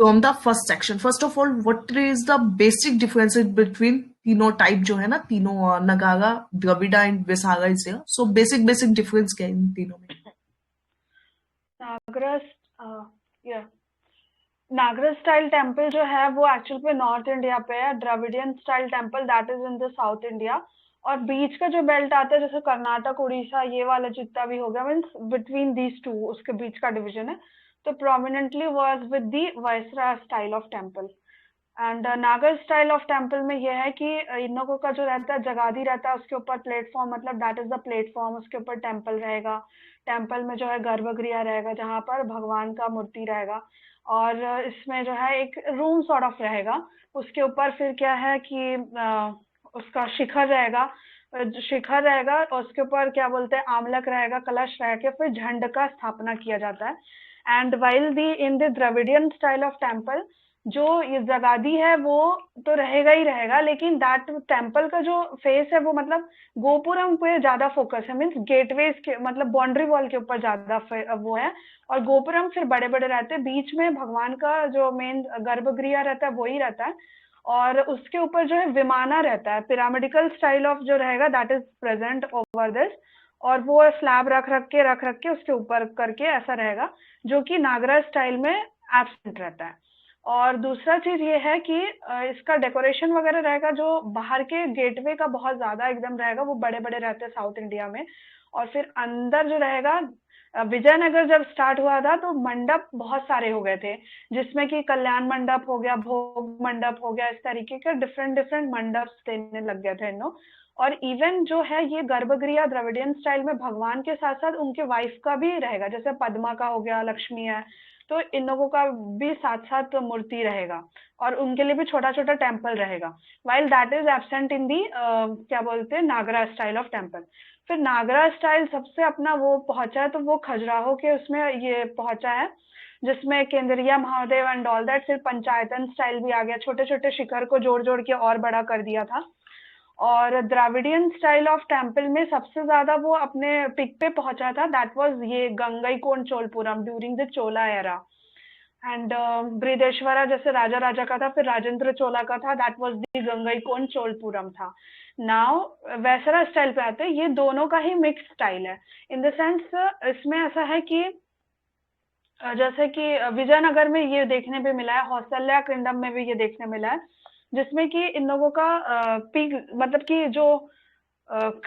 from the first section. First of all, what is the basic differences between तीनों टाइप जो है ना, तीनों Nagara, Dravida and Vesara is there. So basic difference क्या है इन तीनों में? नागरा स्टाइल टेम्पल जो है वो एक्चुअल पे नॉर्थ इंडिया पे है. Dravidian style temple that is in the south India. और बीच का जो बेल्ट आता है जैसे कर्नाटक, उड़ीसा, ये वाला जितना भी हो गया, मीन्स बिटवीन दीज टू उसके बीच का डिवीजन है. तो prominently was with the Vesara style of temple. And Nagara style of temple में यह है कि इन लोगों का जो रहता है जगादी रहता है, उसके ऊपर प्लेटफॉर्म, मतलब दैट इज द प्लेटफॉर्म, उसके ऊपर टेम्पल रहेगा. टेम्पल में जो है गर्भगृह रहेगा जहाँ पर भगवान का मूर्ति रहेगा. और इसमें जो है एक रूम सॉर्ट ऑफ रहेगा. उसके ऊपर फिर क्या है कि उसका शिखर रहेगा और उसके ऊपर क्या बोलते हैं आमलक रहेगा, कलश रह के फिर झंड का स्थापना किया जाता है. And while the in the Dravidian style of temple जो ये जगादी है वो तो रहेगा ही रहेगा, लेकिन दैट टेम्पल का जो फेस है वो मतलब गोपुरम पे ज्यादा फोकस है. मीन्स गेटवेज के मतलब बाउंड्री वॉल के ऊपर ज्यादा वो है. और गोपुरम फिर बड़े बड़े रहते हैं. बीच में भगवान का जो मेन गर्भगृह रहता है वही रहता है. और उसके ऊपर जो है विमाना रहता है. पिरामिडिकल स्टाइल ऑफ जो रहेगा that is present over this. और वो स्लैब रख के उसके ऊपर करके ऐसा रहेगा, जो कि नागरा स्टाइल में एब्सेंट रहता है. और दूसरा चीज ये है कि इसका डेकोरेशन वगैरह रहेगा जो बाहर के गेटवे का बहुत ज्यादा एकदम रहेगा, वो बड़े बड़े रहते हैं साउथ इंडिया में. और फिर अंदर जो रहेगा, विजयनगर जब स्टार्ट हुआ था तो मंडप बहुत सारे हो गए थे, जिसमें कि कल्याण मंडप हो गया, भोग मंडप हो गया, इस तरीके के डिफरेंट मंडप देने लग गए थे इन लोग. और इवन जो है ये गर्भगृह द्रविडियन स्टाइल में भगवान के साथ साथ उनके वाइफ का भी रहेगा, जैसे पद्मा का हो गया, लक्ष्मी है, तो इन लोगों का भी साथ साथ मूर्ति रहेगा. और उनके लिए भी छोटा छोटा टेम्पल रहेगा. While that is absent in the क्या बोलते हैं नागरा स्टाइल ऑफ टेम्पल. फिर नागरा स्टाइल सबसे अपना वो पहुंचा है तो वो खजुराहो के उसमें ये पहुंचा है, जिसमें केंद्रीय महादेव एंड ऑल दैट. फिर पंचायतन स्टाइल भी आ गया, छोटे छोटे शिखर को जोड़ के और बड़ा कर दिया था. और द्राविडियन स्टाइल ऑफ टेम्पल में सबसे ज्यादा वो अपने पिक पे पहुंचा था, दैट वाज ये Gangaikonda Cholapuram during the Chola era. And Brihadeeswara जैसे राजा का था, फिर राजेंद्र चोला का था, that was the Gangaikonda Cholapuram था. नाउ वैसरा स्टाइल पे आते हैं. ये दोनों का ही मिक्स स्टाइल है इन द सेंस, इसमें ऐसा है कि जैसे कि विजयनगर में ये देखने पे मिला है, हौसल्या किंगडम में भी ये देखने मिला है, जिसमें कि इन लोगों का पीक मतलब कि जो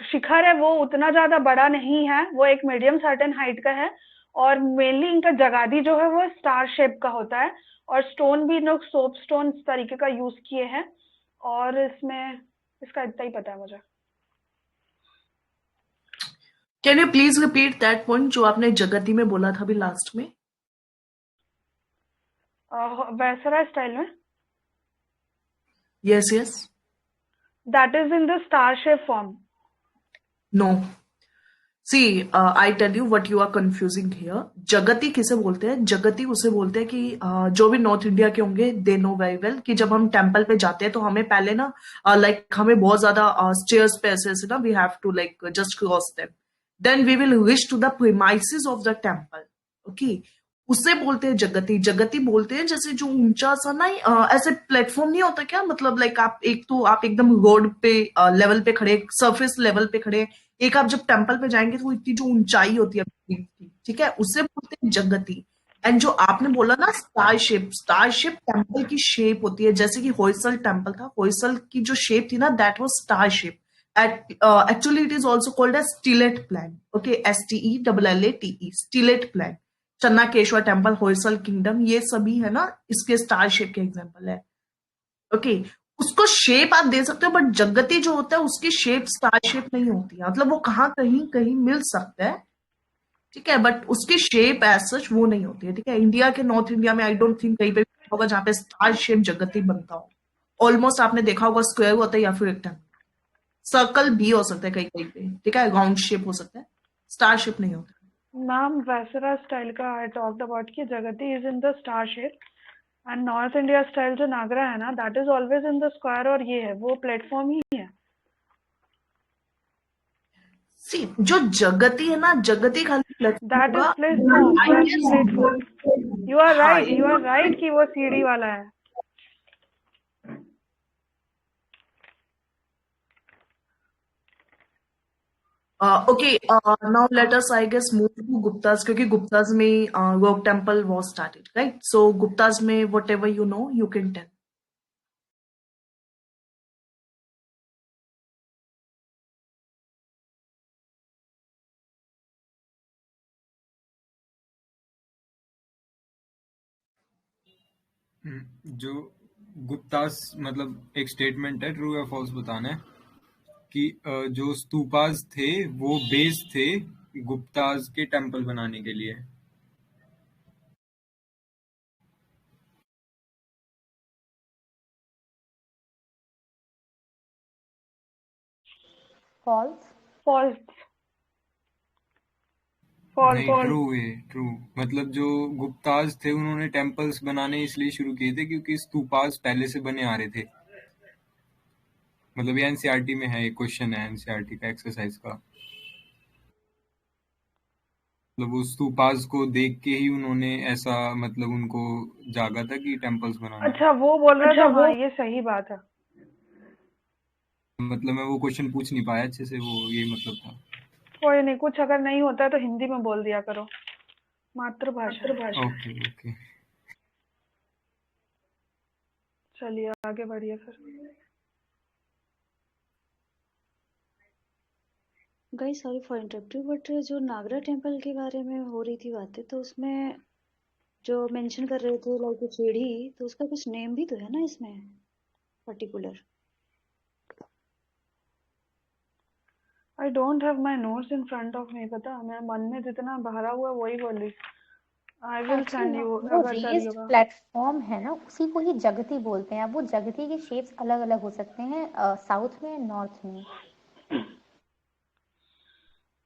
शिखर है वो उतना ज्यादा बड़ा नहीं है, वो एक मीडियम सर्टेन हाइट का है. और मेनली इनका जगादी जो है वो स्टार शेप का होता है. और स्टोन भी इन लोग सोप स्टोन इस तरीके का यूज किए हैं. और इसमें इसका इतना ही पता है मुझे. Can you please repeat that point जो आपने जगती में बोला था अभी लास्ट में? वैसरा स्टाइल में Yes. that is in the star shape form. No. See, I tell you what you are confusing here. जगती किसे बोलते हैं? जगती उसे बोलते हैं कि जो भी नॉर्थ इंडिया के होंगे दे नो वेरी वेल कि जब हम टेम्पल पे जाते हैं तो हमें पहले ना लाइक हमें बहुत ज्यादा स्टेयर्स पे ऐसे ना we have to like just cross them, then we will reach to the premises of the temple. Okay, उसे बोलते हैं जगती. जगती बोलते हैं जैसे जो ऊंचा सा ना ऐसे प्लेटफॉर्म नहीं होता क्या, मतलब लाइक आप एकदम रोड पे लेवल पे खड़े, सरफेस लेवल पे खड़े, एक आप जब टेम्पल पे जाएंगे तो इतनी जो ऊंचाई होती है, ठीक है, उसे बोलते हैं जगती. एंड जो आपने बोला ना स्टार शेप टेम्पल की शेप होती है, जैसे कि होयसल टेम्पल था, होयसल की जो शेप थी ना that was star shape. Actually it is also called as stellate plan. Okay, STELLATE stellate plan. Channakeshava temple, Hoysala kingdom, ये सभी है ना इसके स्टार शेप के एग्जांपल है. ओके, उसको शेप आप दे सकते हो, बट जगती जो होता है उसकी शेप स्टार शेप नहीं होती है. मतलब वो कहीं मिल सकता है, ठीक है, बट उसकी शेप एज सच वो नहीं होती है. ठीक है, इंडिया के नॉर्थ इंडिया में आई डोंट थिंक कहीं पे होगा जहाँ पे स्टार शेप जगती बनता हो. ऑलमोस्ट आपने देखा होगा स्क्वायर होता है या फिर रेक्टेंगल. सर्कल भी हो सकता है कहीं पे, ठीक है, राउंड शेप हो सकता है, स्टार शेप नहीं होता. नाम वैसरा स्टाइल का आई टॉक्ड अबाउट कि जगती is in the star shape. And north India style जो नागरा है ना that is always in the square. और ये है वो प्लेटफॉर्म ही है. सी जो जगती है ना, जगती खाली that is platform. You are हाँ राइट, यू आर राइट कि वो सीढ़ी वाला है। Okay, now let us, I guess, move to Gupta's, क्योंकि Gupta's में Gok Temple was started, right? So Gupta's में whatever you know, you can tell. जो गुप्तास मतलब एक स्टेटमेंट है, ट्रू या फॉल्स बताना है कि जो स्तूपास थे वो बेस थे गुप्तास के टेम्पल बनाने के लिए। फॉल्स। फॉल्स नहीं, ट्रू है, ट्रू। मतलब जो गुप्तास थे उन्होंने टेम्पल्स बनाने इसलिए शुरू किए थे क्योंकि स्तूपास पहले से बने आ रहे थे। मतलब ये एनसीईआरटी में है, एक क्वेश्चन है एनसीईआरटी का एक्सरसाइज का। मतलब वो स्तूपास को देख के ही उन्होंने ऐसा मतलब उनको जागा था कि टेम्पल्स बनाना। अच्छा, वो बोल रहा था। हाँ, ये सही बात है। मतलब मैं वो क्वेश्चन पूछ नहीं पाया अच्छे से, वो ये मतलब था। कोई नहीं, कुछ अगर नहीं होता है तो हिंदी में बोल दिया करो, मातृभाषा है। Okay okay. चलिए आगे बढ़िए फिर। Guys sorry for interrupting, but जो नागरा टेम्पल के बारे में हो रही थी बातें, तो उसमें जो मेंशन कर रहे थे लाइक सीढ़ी, तो उसका कुछ नेम भी तो है ना इसमें particular? I don't have my notes in front of me. पता मेरे मन में जितना भरा हुआ वही बोली। आई विल सेंड यू वो अगर रेस्ड चाहिएगा। प्लेटफॉर्म है ना, उसी को ही जगती बोलते हैं। अब वो जगती के शेप्स अलग अलग हो सकते हैं साउथ में, नॉर्थ में।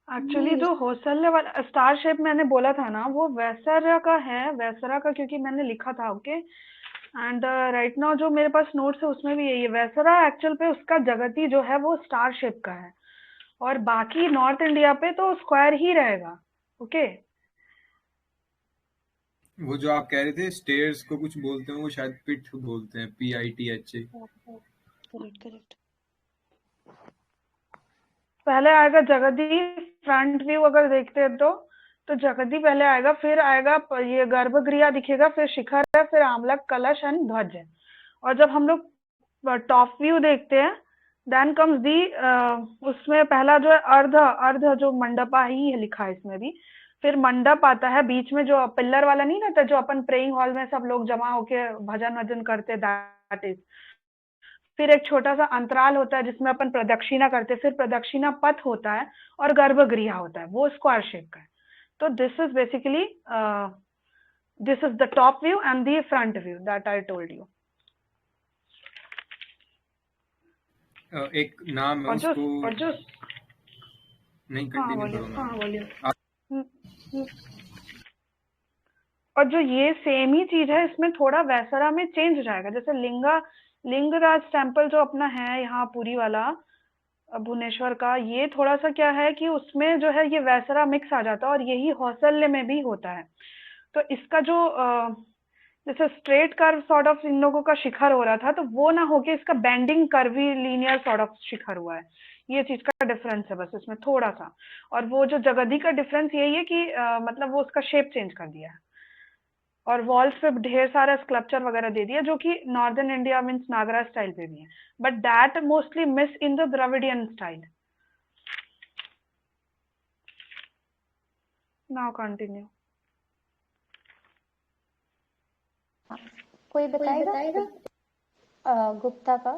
एक्चुअली जो हौसले वाला स्टार शेप मैंने बोला था ना, वो वैसरा का है, वैसरा का, क्योंकि मैंने लिखा था। ओके, एंड राइट नाउ जो मेरे पास नोट्स है उसमें भी यही है। वैसरा एक्चुअल पे उसका जगती जो है वो स्टार शेप का है, और बाकी नॉर्थ इंडिया पे तो स्क्वायर ही रहेगा। ओके, वो जो आप कह रहे थे स्टेयर्स को कुछ बोलते हैं, वो शायद पिट बोलते हैं, PITH। Correct correct. पहले आएगा जगती। फ्रंट व्यू अगर देखते हैं तो जगती पहले आएगा, फिर आएगा ये गर्भगृह दिखेगा, फिर शिखर है, फिर आमलक, कलश एंड ध्वज है। और जब हम लोग टॉप व्यू देखते हैं, देन कम्स दी, उसमें पहला जो है अर्ध, अर्ध जो मंडपा ही है लिखा है इसमें भी। फिर मंडप आता है बीच में, जो पिल्लर वाला नहीं रहता, जो अपन प्रेइंग हॉल में सब लोग जमा होके भजन वजन करते, दैट इज। फिर एक छोटा सा अंतराल होता है जिसमें अपन प्रदक्षिणा करते हैं, फिर प्रदक्षिणा पथ होता है, और गर्भगृह होता है, वो स्क्वायर शेप का है। तो this is basically, this is the top view and the front view that I told you. एक नाम है उसको, और जो नहीं कंटिन्यू करो ना। हाँ बोलिए। और जो ये सेम ही चीज है, इसमें थोड़ा वैसरा में चेंज हो जाएगा। जैसे लिंगराज टेम्पल जो अपना है यहाँ पुरी वाला, भुवनेश्वर का, ये थोड़ा सा क्या है कि उसमें जो है ये वैसरा मिक्स आ जाता है, और यही हौसले में भी होता है। तो इसका जो जैसे स्ट्रेट कर्व सॉर्ट ऑफ इन लोगों का शिखर हो रहा था, तो वो ना होके इसका bending curvy linear sort of shikhara हुआ है। ये चीज का डिफरेंस है बस इसमें थोड़ा सा। और वो जो जगदी का डिफरेंस यही है कि मतलब वो उसका शेप चेंज कर दिया है, और वॉल्स पे ढेर सारा स्कल्पचर वगैरह दे दिया, जो कि नॉर्दर्न इंडिया मीन्स नागरा स्टाइल पे भी है, but that mostly miss in the Dravidian style. Now continue. कोई बताएगा गुप्ता का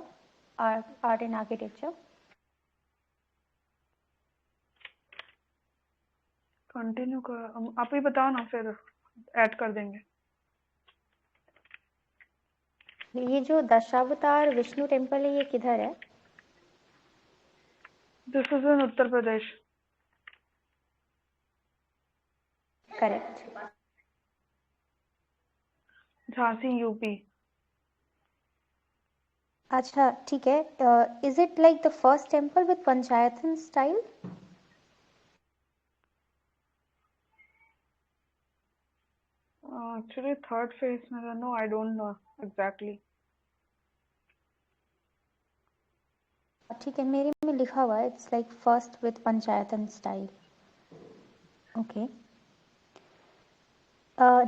आर्ट एंड आर्किटेक्चर? कंटिन्यू कर, आप ही बताओ ना, फिर ऐड कर देंगे। ये जो दशावतार विष्णु टेम्पल है, ये किधर है? This is in Uttar Pradesh. Correct. Jhansi, UP. अच्छा ठीक है। Is it like the first temple with panchayatan style? Actually third phase में था. No, I don't know exactly. ठीक है, मेरे में लिखा हुआ है it's like first with panchayatan style. Okay.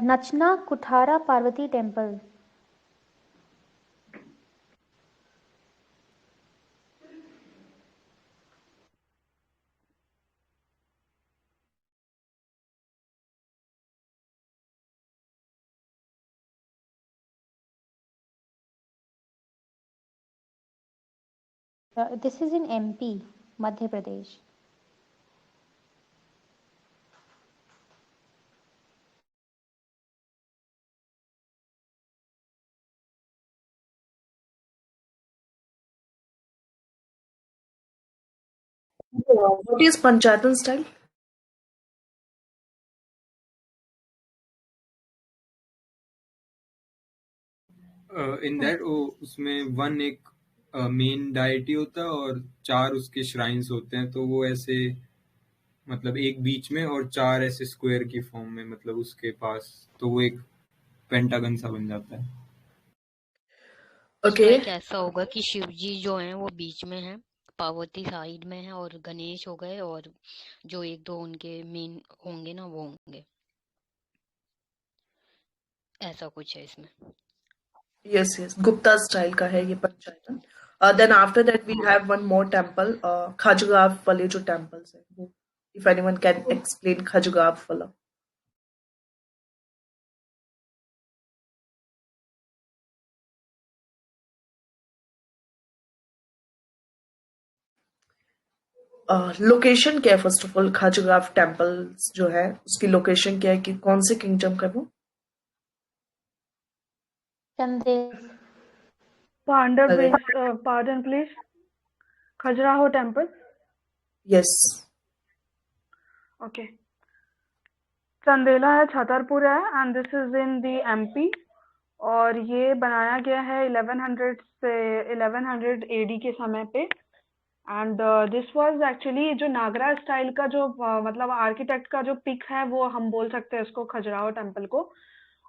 Nachna Kuthara Parvati temple. This is in MP, Madhya Pradesh. What is Panchayatan style? In that वो उसमें वन एक मेन डाइटी होता है और 4 उसके श्राइन्स होते हैं, तो वो ऐसे मतलब एक बीच में और 4 ऐसे स्क्वायर की फॉर्म में मतलब उसके पास, तो वो एक पेंटागन सा बन जाता है. Okay. लाइक ऐसा होगा कि शिव जी जो हैं वो बीच में हैं, पार्वती साइड में है और गणेश हो गए, और जो एक दो उनके मेन होंगे ना वो होंगे. ऐसा कुछ है इसमें. Yes, yes. Gupta style का है ये पंचायतन. Then after that we have one more temple, Khajuraho वाले जो temples है वो. If anyone can explain Khajuraho वाला. लोकेशन क्या है first of all? Khajuraho temples जो है उसकी लोकेशन क्या है कि कौन से किंगडम का वो? Chandel. Pardon, please. Khajuraho temple. Yes. Okay. Chandela है, छतरपुर है, and this is in the MP. और ये बनाया गया है 1100 से 1100 एडी के समय पे. एंड दिस वाज एक्चुअली जो नागरा स्टाइल का जो मतलब आर्किटेक्ट का जो पिक है वो हम बोल सकते हैं इसको खजुराहो टेम्पल को.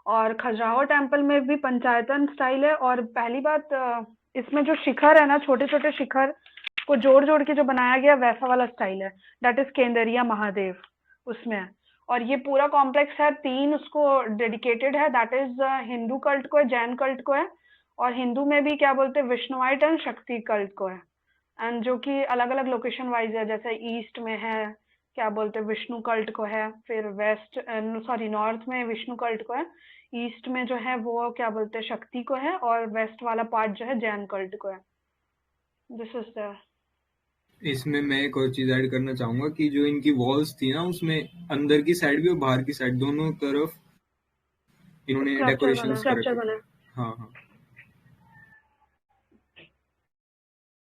और खजुराहो टेम्पल में भी पंचायतन स्टाइल है. और पहली बात इसमें जो शिखर है ना, छोटे छोटे शिखर को जोड़ जोड़ के जो बनाया गया वैसा वाला स्टाइल है. दैट इज केंदरिया महादेव उसमें है. और ये पूरा कॉम्प्लेक्स है, 3 उसको डेडिकेटेड है. दैट इज हिंदू कल्ट को है, जैन कल्ट को है, और हिंदू में भी क्या बोलते हैं विष्णुवाइट एंड शक्ति कल्ट को है. एंड जो कि अलग अलग लोकेशन वाइज है, जैसे ईस्ट में है क्या बोलते हैं विष्णु कल्ट को है, फिर वेस्ट सॉरी नॉर्थ में विष्णु कल्ट को है, ईस्ट में जो है वो क्या बोलते हैं शक्ति को है, और वेस्ट वाला पार्ट जो है जैन कल्ट को है. This is the. इसमें मैं एक और चीज ऐड करना चाहूंगा कि जो इनकी वॉल्स थी ना उसमें अंदर की साइड भी और बाहर की साइड दोनों तरफ इन्होंने डेकोरेशन कर रखे. हाँ हाँ.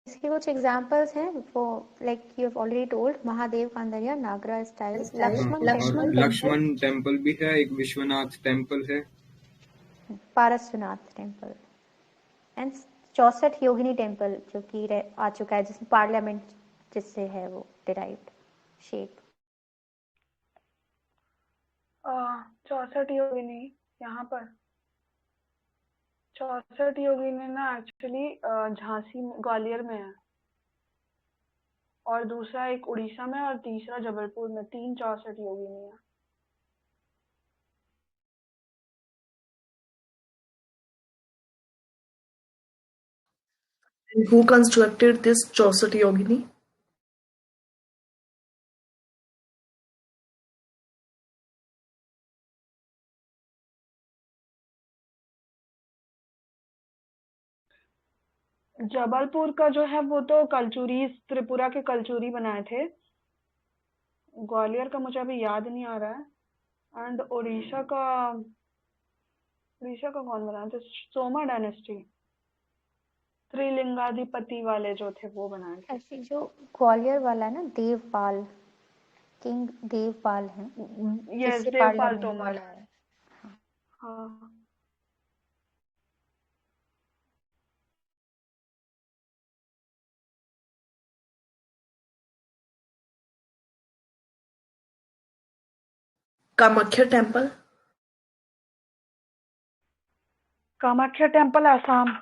इसके कुछ एग्जांपल्स हैं वो like you have already told. Mahadev Kandariya Nagara styles. Lakshman temple भी है, एक विश्वनाथ टेम्पल है, Parasnath temple, and 64 Yogini temple जो कि आ चुका है, जिसमें पार्लियामेंट जिससे है वो डिराइव्ड शेप. 64 योगिनी यहाँ पर 64 योगिनी ना एक्चुअली झांसी ग्वालियर में है, और दूसरा एक उड़ीसा में, और तीसरा जबलपुर में. 3 64 योगिनी है. And who constructed this Chaucer Yogini? Jabalpur का जो है वो तो कलचुरी, त्रिपुरा के कलचुरी बनाए थे. ग्वालियर का मुझे अभी याद नहीं आ रहा है. एंड उड़ीसा का कौन बनाया था? सोमा डायनेस्टी, त्रिलिंगाधिपति वाले जो थे वो बनाए थे. ऐसे जो ग्वालियर वाला है ना, देवपाल, किंग देवपाल है, यस, जिससे देवपाल पार्लियामेंट तोमर. वाला है. हाँ. Kamakhya temple? Kamakhya temple Assam.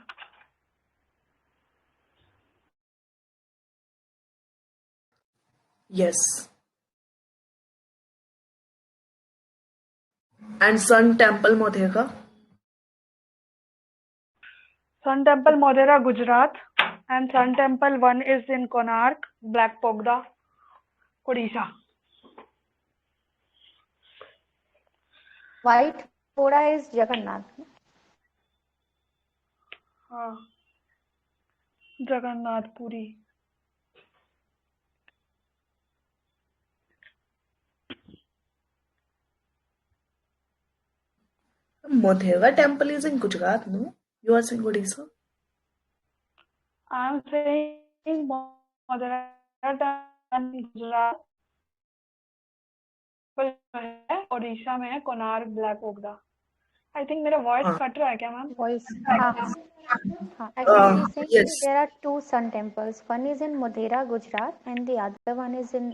Yes. And Sun Temple, Modhera. Sun Temple Modhera, Gujarat, and Sun Temple 1 is in Konark, Black Pogda, Odisha. White Pora is Jagannath. Jagannath Puri. Modhera Temple is in Gujarat, no? You are saying Odisha? I am saying Modhera Temple in Gujarat, Odisha में है Konark black ओगदा. I think मेरा voice cut रहा है क्या ma'am? Voice. Actually, he's saying Yes. there are two sun temples. One is in Modhera, Gujarat, and the other one is in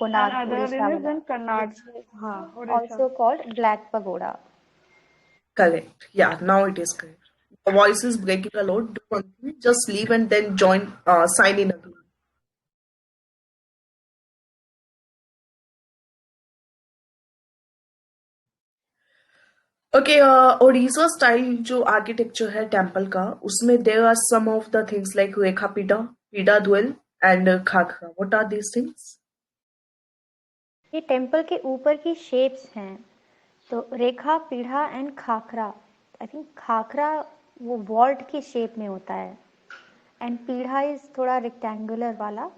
Konark, And other Odisha, is in Karnataka. which is Odisha. also called Black Pagoda. Correct. Yeah, now it is correct. The voice is breaking a lot. Do one thing, just leave and then join, sign in again. Okay, Odisha style जो architecture है temple का, उसमें there are some of the things like Rekha Pida, Pida Dwell, and Khakra. What are these things? ये temple के ऊपर की shapes हैं. तो रेखा, पीढ़ा and khakhra. I think khakhra वो वॉल्ट की शेप में होता है, एंड पीढ़ा इज थोड़ा रेक्टेंगुलर वाला,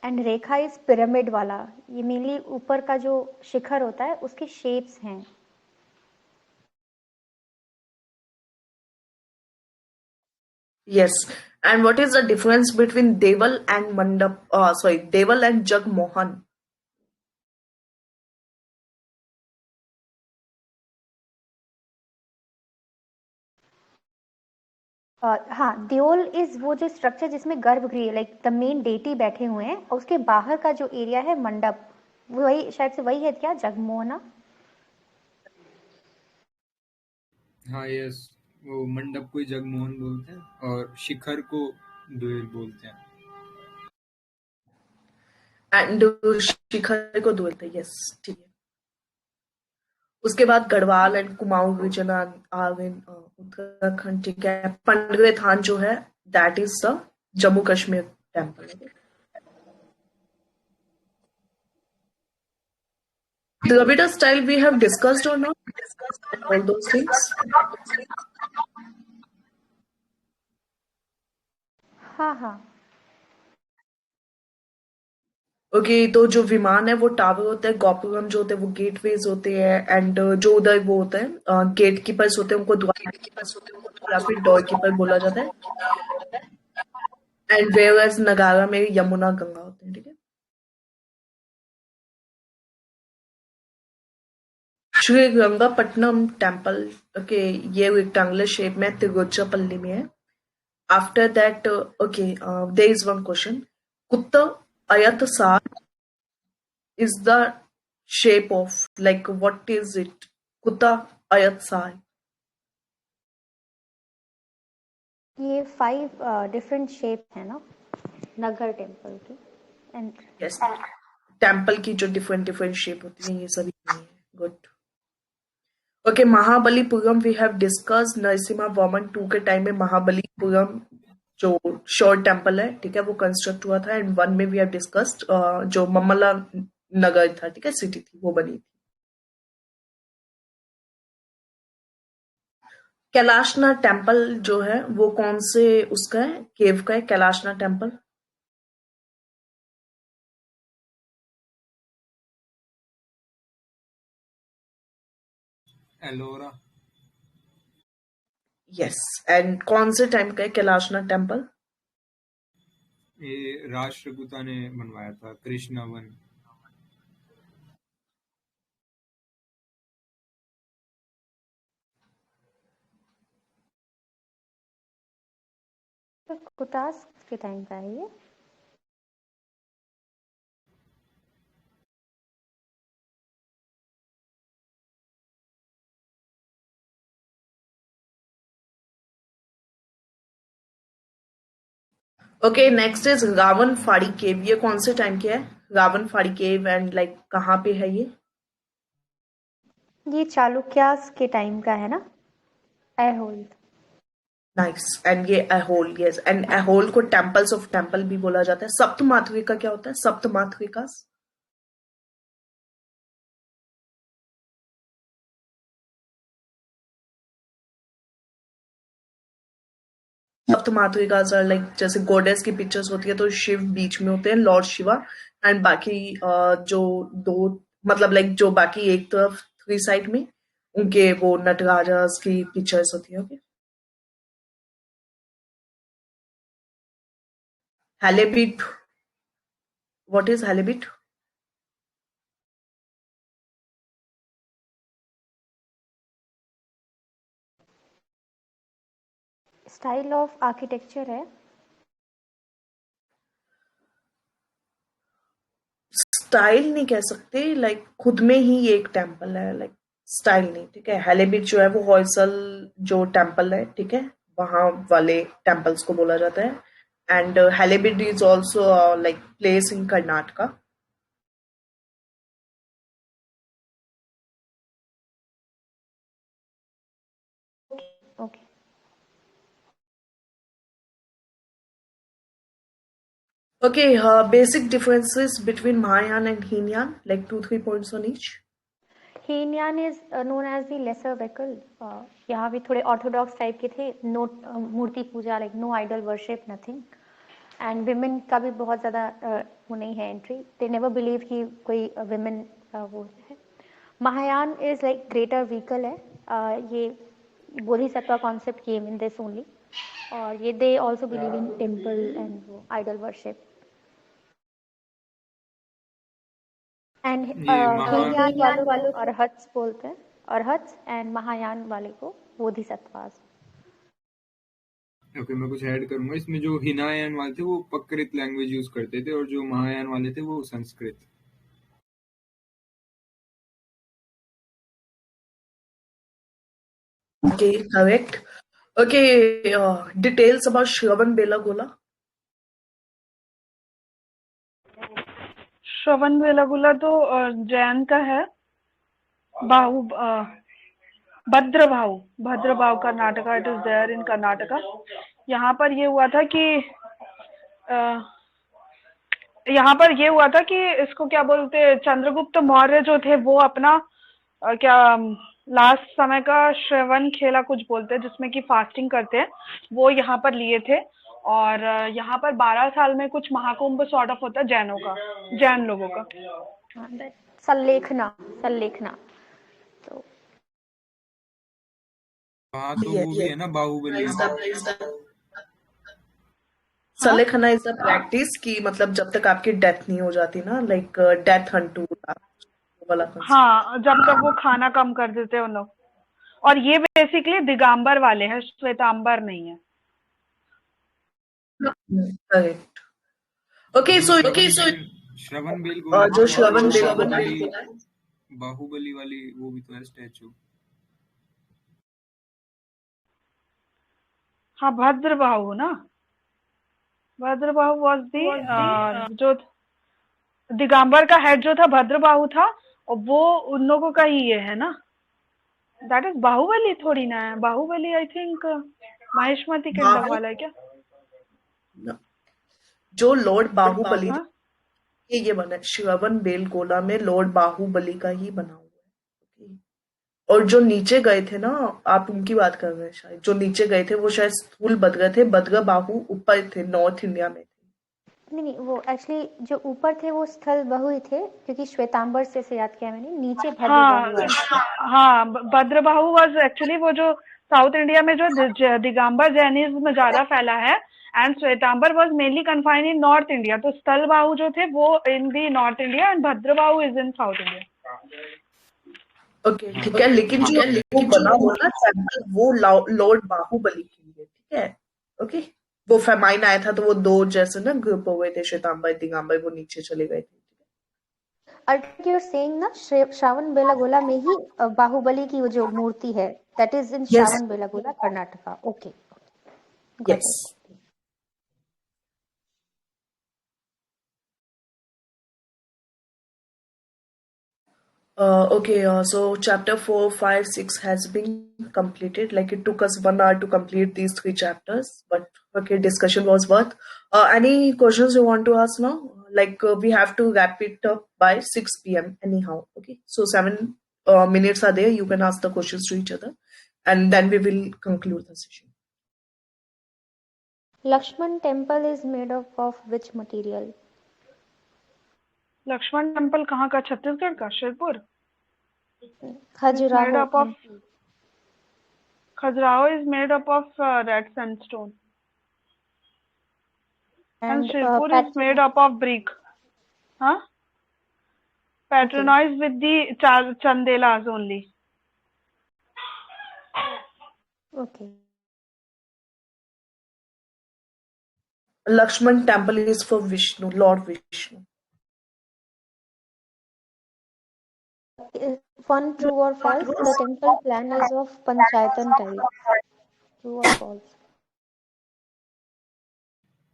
एंड रेखा इज पिरामिड वाला. ये मेनली ऊपर का जो शिखर होता है उसके शेप्स हैं. Yes. And what is the difference between Deval and Mandap? Deval and Jagmohan. हाँ, देओल इज वो जो स्ट्रक्चर जिसमें गर्भगृह लाइक द मेन डेटी बैठे हुए हैं, और उसके बाहर का जो एरिया है मंडप, वही शायद से वही है क्या, जगमोहना? हाँ यस, वो मंडप को जगमोहन बोलते हैं और शिखर को द्वेल बोलते हैं. एंड शिखर को बोलते हैं. यस, ठीक है. उसके बाद Garhwal and Kumaon region are in Uttarakhand. ठीक है. पंडवे थान जो है that is the Jammu Kashmir temple. Dravida style we have discussed or not? All those things. हाँ. ओके, तो जो विमान है वो टावर होता है, गोपुरम जो होते हैं वो गेटवेज होते हैं, एंड जो उधर वो होता है गेट कीपर्स होते हैं उनको द्वार कीपर्स होते हैं या फिर डोर कीपर बोला जाता है. एंड वेयरएज नगारा में यमुना गंगा होते हैं. ठीक है. श्री रंगापट्टनम टेम्पल, ओके, ये रेक्टेंगुलर शेप में तिरुचिरापल्ली में है. After that, okay, there is one question. कुत्ता Ayathasar is the shape of, like, what is it? Kutta Ayathasar. ये 5 डिफरेंट शेप है ना नगर टेम्पल की. And Yes. टेम्पल की जो डिफरेंट शेप होती है ये सभी नहीं है. Good. Okay, Mahabalipuram we have discuss. Narasimha Varman 2 के टाइम में महाबलीपुरम जो शॉर्ट टेम्पल है, ठीक है, वो कंस्ट्रक्ट हुआ था. एंड 1 में वी हैव डिस्कस्ड जो मम्मला नगर था, ठीक है, सिटी थी, वो बनी थी. कैलाशना टेम्पल जो है वो कौन से उसका है, केव का है कैलाशना टेम्पल? एलोरा. यस. एंड कौन से टाइम का है कैलाशना टेम्पल? ये राष्ट्रकूटा ने बनवाया था, कृष्णा वन. कुतास के टाइम का है ये. ओके, नेक्स्ट इज रावण फाड़ी केव। ये कौन से टाइम के है? रावण फाड़ी केव एंड लाइक कहाँ पे है ये? ये चालुक्यास के टाइम का है ना, ऐहोल। नाइस। एंड ये अहोल, यस, एंड अहोल को टेम्पल्स ऑफ टेम्पल भी बोला जाता है। सप्त मातृका क्या होता है? सप्त मातृका सप्त मातृकास आर लाइक जैसे गॉडेस की पिक्चर्स होती है तो शिव बीच में होते हैं, लॉर्ड शिवा, एंड बाकी जो दो मतलब लाइक जो बाकी एक तरफ 3 साइड में उनके वो नटराजास की पिक्चर्स होती है। Okay, Halebid, what is Halebid? Style of architecture है। स्टाइल नहीं कह सकते, लाइक खुद में ही ये एक टेम्पल है, लाइक स्टाइल नहीं, ठीक है। हेलेबिट जो है वो हॉयसल जो टेम्पल है, ठीक है, वहां वाले टेम्पल्स को बोला जाता है। And Halebid is also like place in Karnataka. Okay, Okay, basic differences between Mahayan and Heenyan, like 2-3 points on each. Hinayana is known as the lesser vehicle. यहाँ भी थोड़े ऑर्थोडॉक्स टाइप के थे, नो मूर्ति पूजा, like no idol worship, nothing. And women का भी बहुत ज़्यादा वो नहीं है एंट्री, दे नेवर बिलीव कि कोई विमेन वो है। Mahayana is like greater vehicle है। ये Bodhisattva concept came in this only, और ये they also believe in temple and वो आइडल वर्शिप। एंड हीनयान वालों को अरहत्स बोलते हैं, अरहत्स, एंड महायान वाले को बोधिसत्वास। ओके, मैं कुछ ऐड करूंगा इसमें। जो हिनायान वाले थे वो प्रकृत लैंग्वेज यूज करते थे और जो महायान वाले थे वो Sanskrit. Okay, correct. Okay, details about Shravan Belagula. श्रवण बेलागुला तो जैन का है। बाहु भद्रभाव Karnataka, it is there in Karnataka. यहाँ पर ये हुआ था कि इसको क्या बोलते, चंद्रगुप्त मौर्य जो थे वो अपना क्या लास्ट समय का श्रवण खेला कुछ बोलते हैं, जिसमें कि फास्टिंग करते हैं, वो यहाँ पर लिए थे। और यहाँ पर 12 साल में कुछ महाकुंभ सॉर्ट ऑफ होता है जैनों का, जैन लोगों का। सल्लेखना तो हाँ, तो वो भी है ना बाहुबली। सलेखना इज अ प्रैक्टिस की मतलब जब तक आपकी डेथ नहीं हो जाती ना, लाइक डेथ हंटू वाला concept. हाँ, जब तक वो खाना कम कर देते हैं उन लोग। और ये बेसिकली दिगंबर वाले हैं, श्वेतांबर नहीं है। Correct. Okay, so श्रवण बेलगोला जो श्रवण बेलगोला बाहुबली वाली वो भी तो है स्टैचू। हाँ, भद्रबाहु ना, भद्रबाहु वाज दी जो दिगंबर का हेड जो था भद्रबाहु था, और वो उन लोगों का ही ये है ना। दैट इज बाहुबली थोड़ी ना है। Bahubali I think Mahishmati kingdom वाला है क्या? जो लॉर्ड बाहुबली ये बना है श्रवण बेलगोला में, लॉर्ड बाहुबली का ही बना हुआ है। और जो नीचे गए थे ना, आप उनकी बात कर रहे हैं शायद, जो नीचे गए थे वो शायद स्थूल बदगा थे, बदगा बाहु ऊपर थे, नॉर्थ इंडिया में थे। नहीं, वो एक्चुअली जो ऊपर थे वो स्थल बहु ही थे, क्योंकि श्वेतांबर से याद किया मैंने, नीचे भद्रबाहु। हाँ, भद्रबाहु वाज एक्चुअली वो जो साउथ इंडिया में जो दिगंबर जैनिज्म ज्यादा फैला है, and Shvetambar was mainly confined in north India. तो स्थल बाहु जो थे वो in the north India, and Bhadrabahu is in south India. Okay, ठीक है, लेकिन जो बना हुआ ना टेंपल वो लॉर्ड बाहुबली के लिए, ठीक है। ओके, वो फेमाइन आया था तो वो दो जैसे ना ग्रुप हुए थे, श्वेतांबर दिगंबर, वो नीचे चले गए थे। अल्ट यू आर सेइंग ना श्रवण बेलागोला में ही बाहुबली की वो जो मूर्ति है, that is in Shravana Belagola Karnataka. Okay, yes. Okay, so chapter 4, 5, 6 has been completed. Like it took us 1 hour to complete these 3 chapters, but okay, discussion was worth. Any questions you want to ask now? Like we have to wrap it up by 6 p.m. anyhow. Okay, so 7 minutes are there. You can ask the questions to each other, and then we will conclude the session. Lakshman temple is made up of which material? Lakshman temple कहाँ का? छत्तीसगढ़ का Shirpur. It's made Khajuraho up of MP. Khajuraho is made up of red sandstone, and And Shirpur is made up of brick. Huh? Patronized with the chandelas only. okay. Lakshman temple is for Vishnu, Lord Vishnu. One true or false? The temple plan is of Panchayatan type. True or false?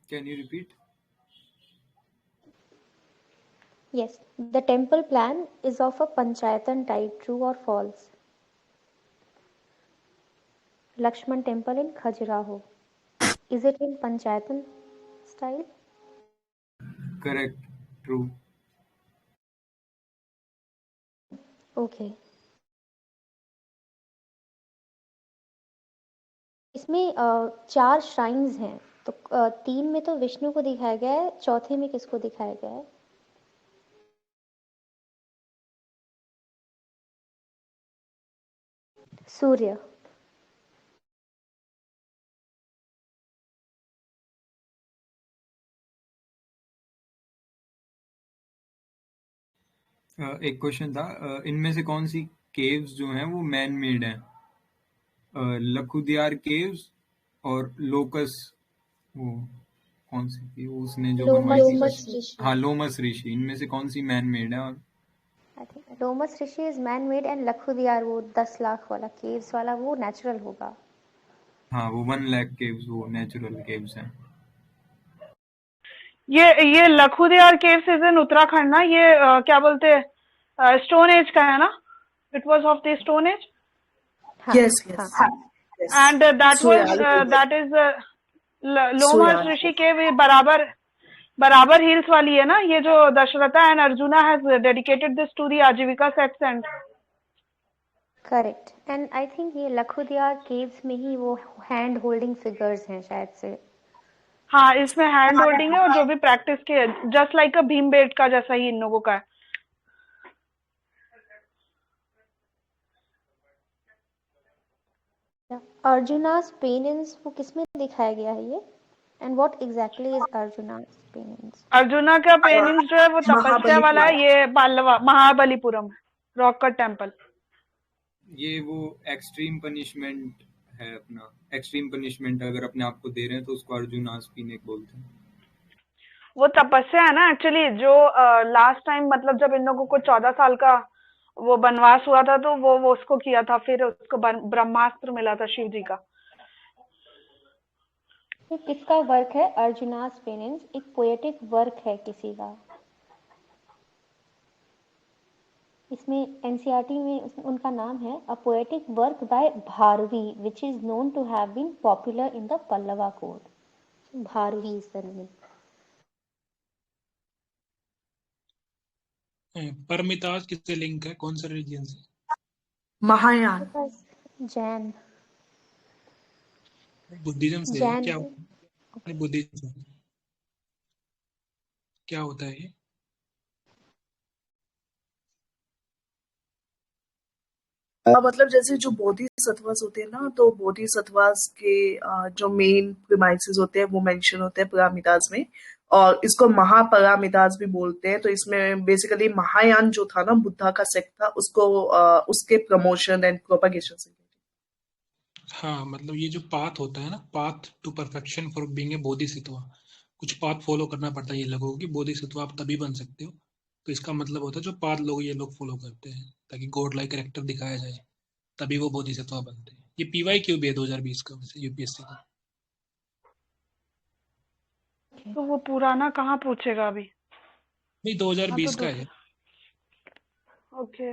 Can you repeat? Yes, the temple plan is of a Panchayatan type. True or false? Lakshman temple in Khajuraho. Is it in Panchayatan style? Correct. True. Okay. इसमें 4 shrines हैं, तो 3 में तो विष्णु को दिखाया गया है, चौथे में किसको दिखाया गया है? सूर्य. एक क्वेश्चन था, इनमें से कौन सी केव्स जो हैं वो मैन मेड हैं? लखुदियार केव्स और लोकस, वो कौन सी थी वो उसने जो बनवाई थी? हाँ, लोमस ऋषि. इनमें से कौन सी मैन मेड है? और I think Lomash Rishi is man made and Lakhudiyar वो 10 लाख वाला केव्स वाला वो नेचुरल होगा. हाँ, वो 1 लाख केव्स वो नेचुरल केव्स हैं. ये लखुदियार केव्स इज इन उत्तराखंड ना? ये क्या बोलते हैं, स्टोन एज का है ना? It was of the stone age. Yes, yes. Yes. And that Surya, was that is Lomas Rishi cave. Barabar hills वाली है ना? ये जो Dasharatha and Arjuna has dedicated this to the Ajivika sects and. Correct. And I think ये Lakhudiyar caves में ही वो हैंड होल्डिंग फिगर्स हैं शायद से. हाँ, इसमें हैंड होल्डिंग है और जो भी प्रैक्टिस के जस्ट लाइक अ भीमबेट का जैसा ही इन लोगों का है. अर्जुना's पेनिंस वो किसमें दिखाया गया है ये? एंड व्हाट एग्जैक्टली इज अर्जुना's पेनिंस? अर्जुना का पेनिंस जो है वो तपस्या वाला है. ये Pallava Mahabalipuram rock cut temple. ये वो एक्सट्रीम पनिशमेंट है अपना. एक्सट्रीम पनिशमेंट अगर अपने आप को दे रहे हैं तो उसको अर्जुनास पीने बोलते हैं. वो तपस्या है ना एक्चुअली. जो लास्ट टाइम मतलब जब इन लोगों को 14 साल का वो वनवास हुआ था तो वो उसको किया था. फिर उसको ब्रह्मास्त्र मिला था शिव जी का. ये किसका वर्क है? अर्जुना's पेनिंस एक पोएटिक वर्क है किसी का. इसमें एनसीईआरटी में उनका नाम है a poetic work by Bharavi which is known to have been popular in the Pallava court. Bharavi is the name. परमिताज किससे लिंक है? कौन सा रिलीजन से? Mahayan. जैन. बुद्धिज्म से? जैन. क्या नहीं, बुद्धिज्म से. क्या होता है ये? मतलब जैसे जो बोधिसत्वास होते हैं ना, तो बोधिसत्वास के जो मेन प्रीमाइसेस होते हैं वो मेंशन होते हैं परामितास में, और इसको महापरामितास भी बोलते हैं. तो इसमें बेसिकली महायान जो था ना, बुद्धा का सेक्ट था, उसको उसके प्रमोशन एंड प्रोपगेशन से. हाँ, मतलब ये जो पाथ होता है ना, path to perfection for being a bodhisattva, कुछ पाथ फॉलो करना पड़ता है ये लोगों की. बोधिसत्व आप तभी बन सकते हो. तो इसका मतलब होता है जो पाथ ये लोग फॉलो करते हैं ताकि गॉड लाइक कैरेक्टर दिखाया जाए, तभी वो बोधिसत्व बनते हैं. ये PYQ भी है 2020 का यूपीएससी का. तो वो पुराना कहाँ पूछेगा अभी? नहीं, 2020 का है. ओके,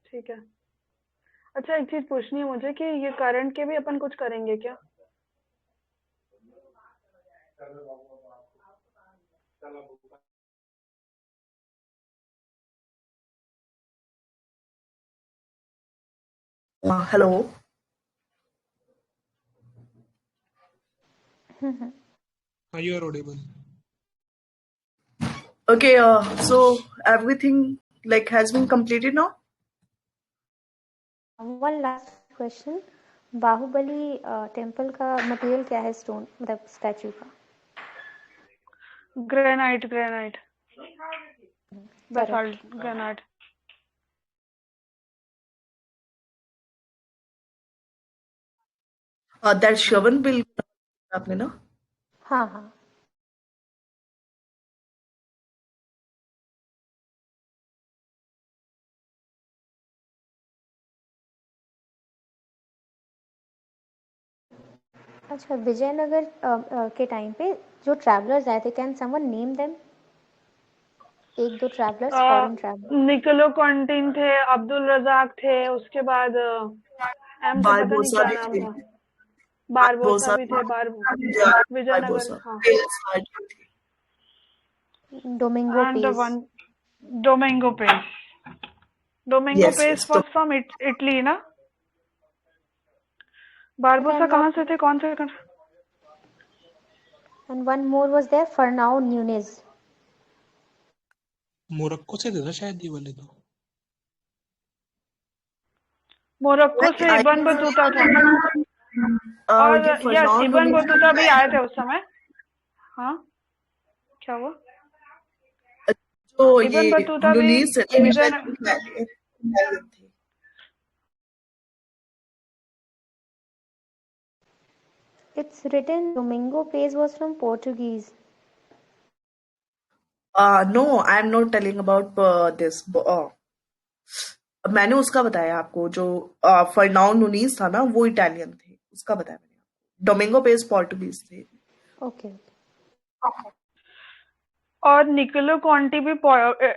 ठीक है। अच्छा, एक चीज पूछनी है मुझे कि ये करंट के भी अपन कुछ करेंगे क्या? Hello. You are audible. Okay, so everything like has been completed now. One last question, Bahubali temple का मटेरियल क्या है, स्टोन मतलब स्टैचू का? Granite, granite, correct. Basalt granite. That Shravan bill आपने ना? हाँ हाँ। अच्छा, विजयनगर के टाइम पे जो ट्रैवलर्स आए थे, कैन समवन नेम देम? एक दो ट्रैवलर्स, फॉरेन ट्रैवलर। निकोलो कॉन्टिन थे, अब्दुल रजाक थे, उसके बाद एम का पता नहीं बारबोसा क्या भी नाम थे। था, बारबोसा बारबोसा भी थे, विजयनगर, बारबोसा हाँ। Domingo and Paes. One Domingo Paes, Domingo Yes, Paes yes. Was from Italy ना? बारबोसा कहाँ से थे, कौन से country? And one more was there, Fernao Nunes. Morocco से थे ना शायद ये वाले तो। मोरक्को से इबन बतूता था, और ये यस, फरनाओ इबन नुनीस बतूता भी आए थे उस समय। हाँ, क्या हुआ? जो इबन ये बतूता भी Nunes Vijay It's written Domingo Pace was from Portuguese. No, I am not telling about this. मैंने उसका बताया आपको, जो फरनाओ नुनीस था ना, वो इटालियन थे, उसका बताया मैंने। डोमिंगो पेस पोर्टुगीज थे। ओके। और निकोलो कॉन्टी भी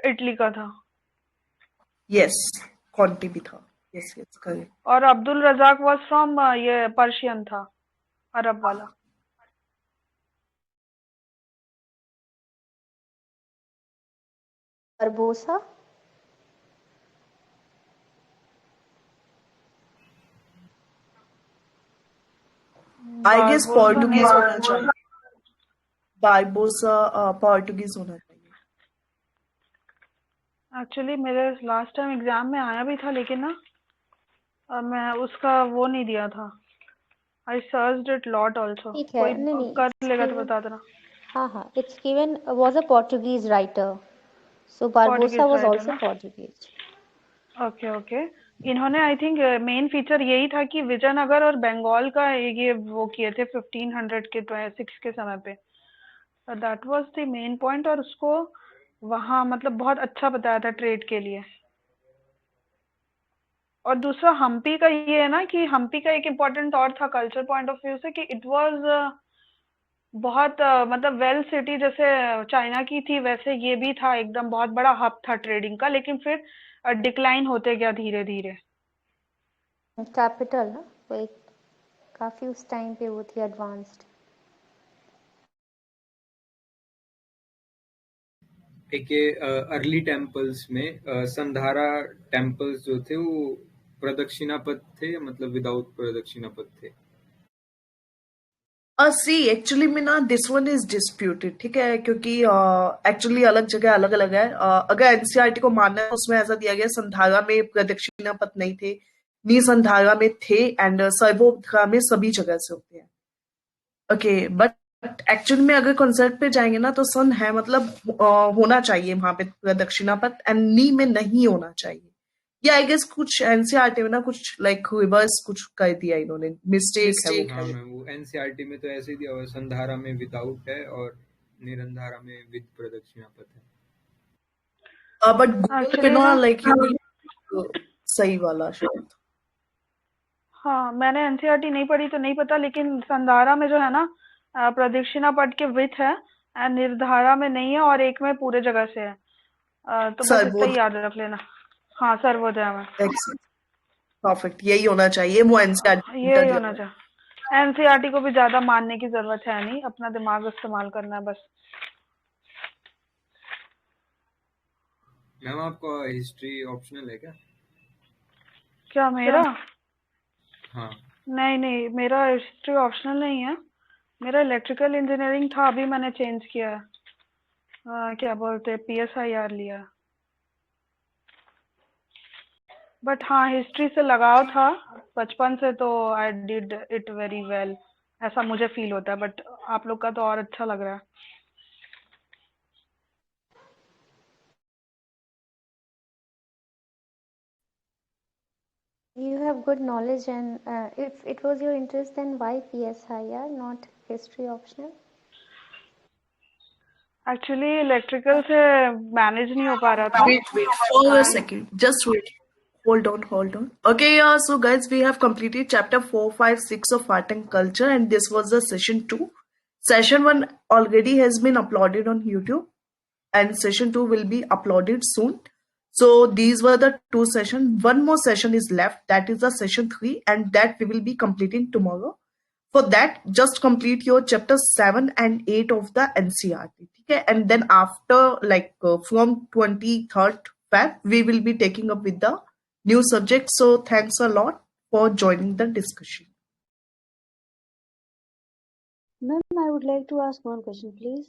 इटली का था। यस, कॉन्टी भी था। Yes yes, correct. और अब्दुल रजाक वाज फ्रॉम ये पर्शियन था, अरब वाला। Barbosa. I guess Barbosa Portuguese नहीं, होना चाहिए। बारबोसा पोर्टुगीज होना चाहिए। एक्चुअली मेरे लास्ट टाइम एग्जाम में आया भी था, लेकिन ना मैं उसका वो नहीं दिया था। आई सर्च्ड इट लॉट आल्सो। ठीक है, कोई नहीं नहीं, कर it's लेगा तो given. बता देना। हाँ हाँ, it's given was a Portuguese writer, so Barbosa Portuguese was writer also ना? Portuguese. Okay okay. इन्होंने आई थिंक मेन फीचर यही था कि विजयनगर और बंगाल का ये वो किए थे 1500 के 6 के समय पे। That was the main point, और उसको वहाँ मतलब बहुत अच्छा बताया था ट्रेड के लिए। और दूसरा हम्पी का ये है ना कि हम्पी का एक इम्पोर्टेंट और था कल्चर पॉइंट ऑफ व्यू से, कि इट वाज बहुत मतलब वेल सिटी, जैसे चाइना की थी वैसे ये भी था, एकदम बहुत बड़ा हब था ट्रेडिंग का, लेकिन फिर डिक्लाइन होते गया धीरे धीरे। कैपिटल ना, वो एक काफी उस टाइम पे वो थी एडवांस्ड। एक अर्ली टेम्पल्स में संधारा टेम्पल्स जो थे वो प्रदक्षिणा पथ थे, मतलब विदाउट प्रदक्षिणा पथ थे। सी एक्चुअली में ना दिस वन इज डिस्प्यूटेड, ठीक है, क्योंकि एक्चुअली अलग जगह अलग अलग है। अगर एनसीईआरटी को मानना है, उसमें ऐसा दिया गया संधारा में प्रदक्षिणा पथ नहीं थे, नी संधारा में थे, एंड सर्वोदका में सभी जगह से होते हैं। ओके, बट एक्चुअली में अगर कॉन्सेप्ट पे जाएंगे ना, तो सन है मतलब होना चाहिए वहां पे प्रदक्षिणा पथ, एंड नी में नहीं होना चाहिए। या आई गेस कुछ एनसीईआरटी में ना कुछ लाइक रिवर्स कुछ कर दिया इन्होंने, मिस्टेक है वो। हाँ मैम, वो एनसीईआरटी में तो ऐसे ही दिया हुआ है, संधारा में विदाउट है और निरंधारा में विद प्रदक्षिणा पथ है। बट गूगल पे ना लाइक सही वाला शायद। हाँ, मैंने एनसीईआरटी नहीं पढ़ी तो नहीं पता, लेकिन संधारा में जो है ना प्रदक्षिणा पथ के विथ है, एंड निर्धारा में नहीं है, और एक में पूरे जगह से है। तो बस सर इतना वो ही याद रख लेना। हाँ सर्वोदय में परफेक्ट यही होना चाहिए, वो एनसीईआरटी ये ही होना चाहिए। एनसीईआरटी को भी ज्यादा मानने की जरूरत है नहीं, अपना दिमाग इस्तेमाल करना है बस। मैम आपका हिस्ट्री ऑप्शनल है क्या? क्या मेरा? हाँ नहीं नहीं, मेरा हिस्ट्री ऑप्शनल नहीं है, मेरा इलेक्ट्रिकल इंजीनियरिंग था, अभी मैंने चेंज किया है। क्या बोलते हैं, PSIR लिया। बट हाँ हिस्ट्री से लगाव था बचपन से, तो I did it very well, ऐसा मुझे फील होता है। बट आप लोग का तो और अच्छा लग रहा है। You have good knowledge, and if it was your interest, then why PSIR, not history optional? Actually electrical से मैनेज नहीं हो पा रहा था। Wait, for a second. Just wait. Hold on. Okay, so guys, we have completed chapter 4, 5, 6 of art and culture, and this was the session 2. Session 1 already has been uploaded on YouTube, and session 2 will be uploaded soon. So these were the 2 sessions. One more session is left, that is the session 3, and that we will be completing tomorrow. For that, just complete your chapter 7 and 8 of the NCERT. Okay? And then after, from 23rd Feb, we will be taking up with the new subject. So thanks a lot for joining the discussion. Ma'am, I would like to ask one question, please.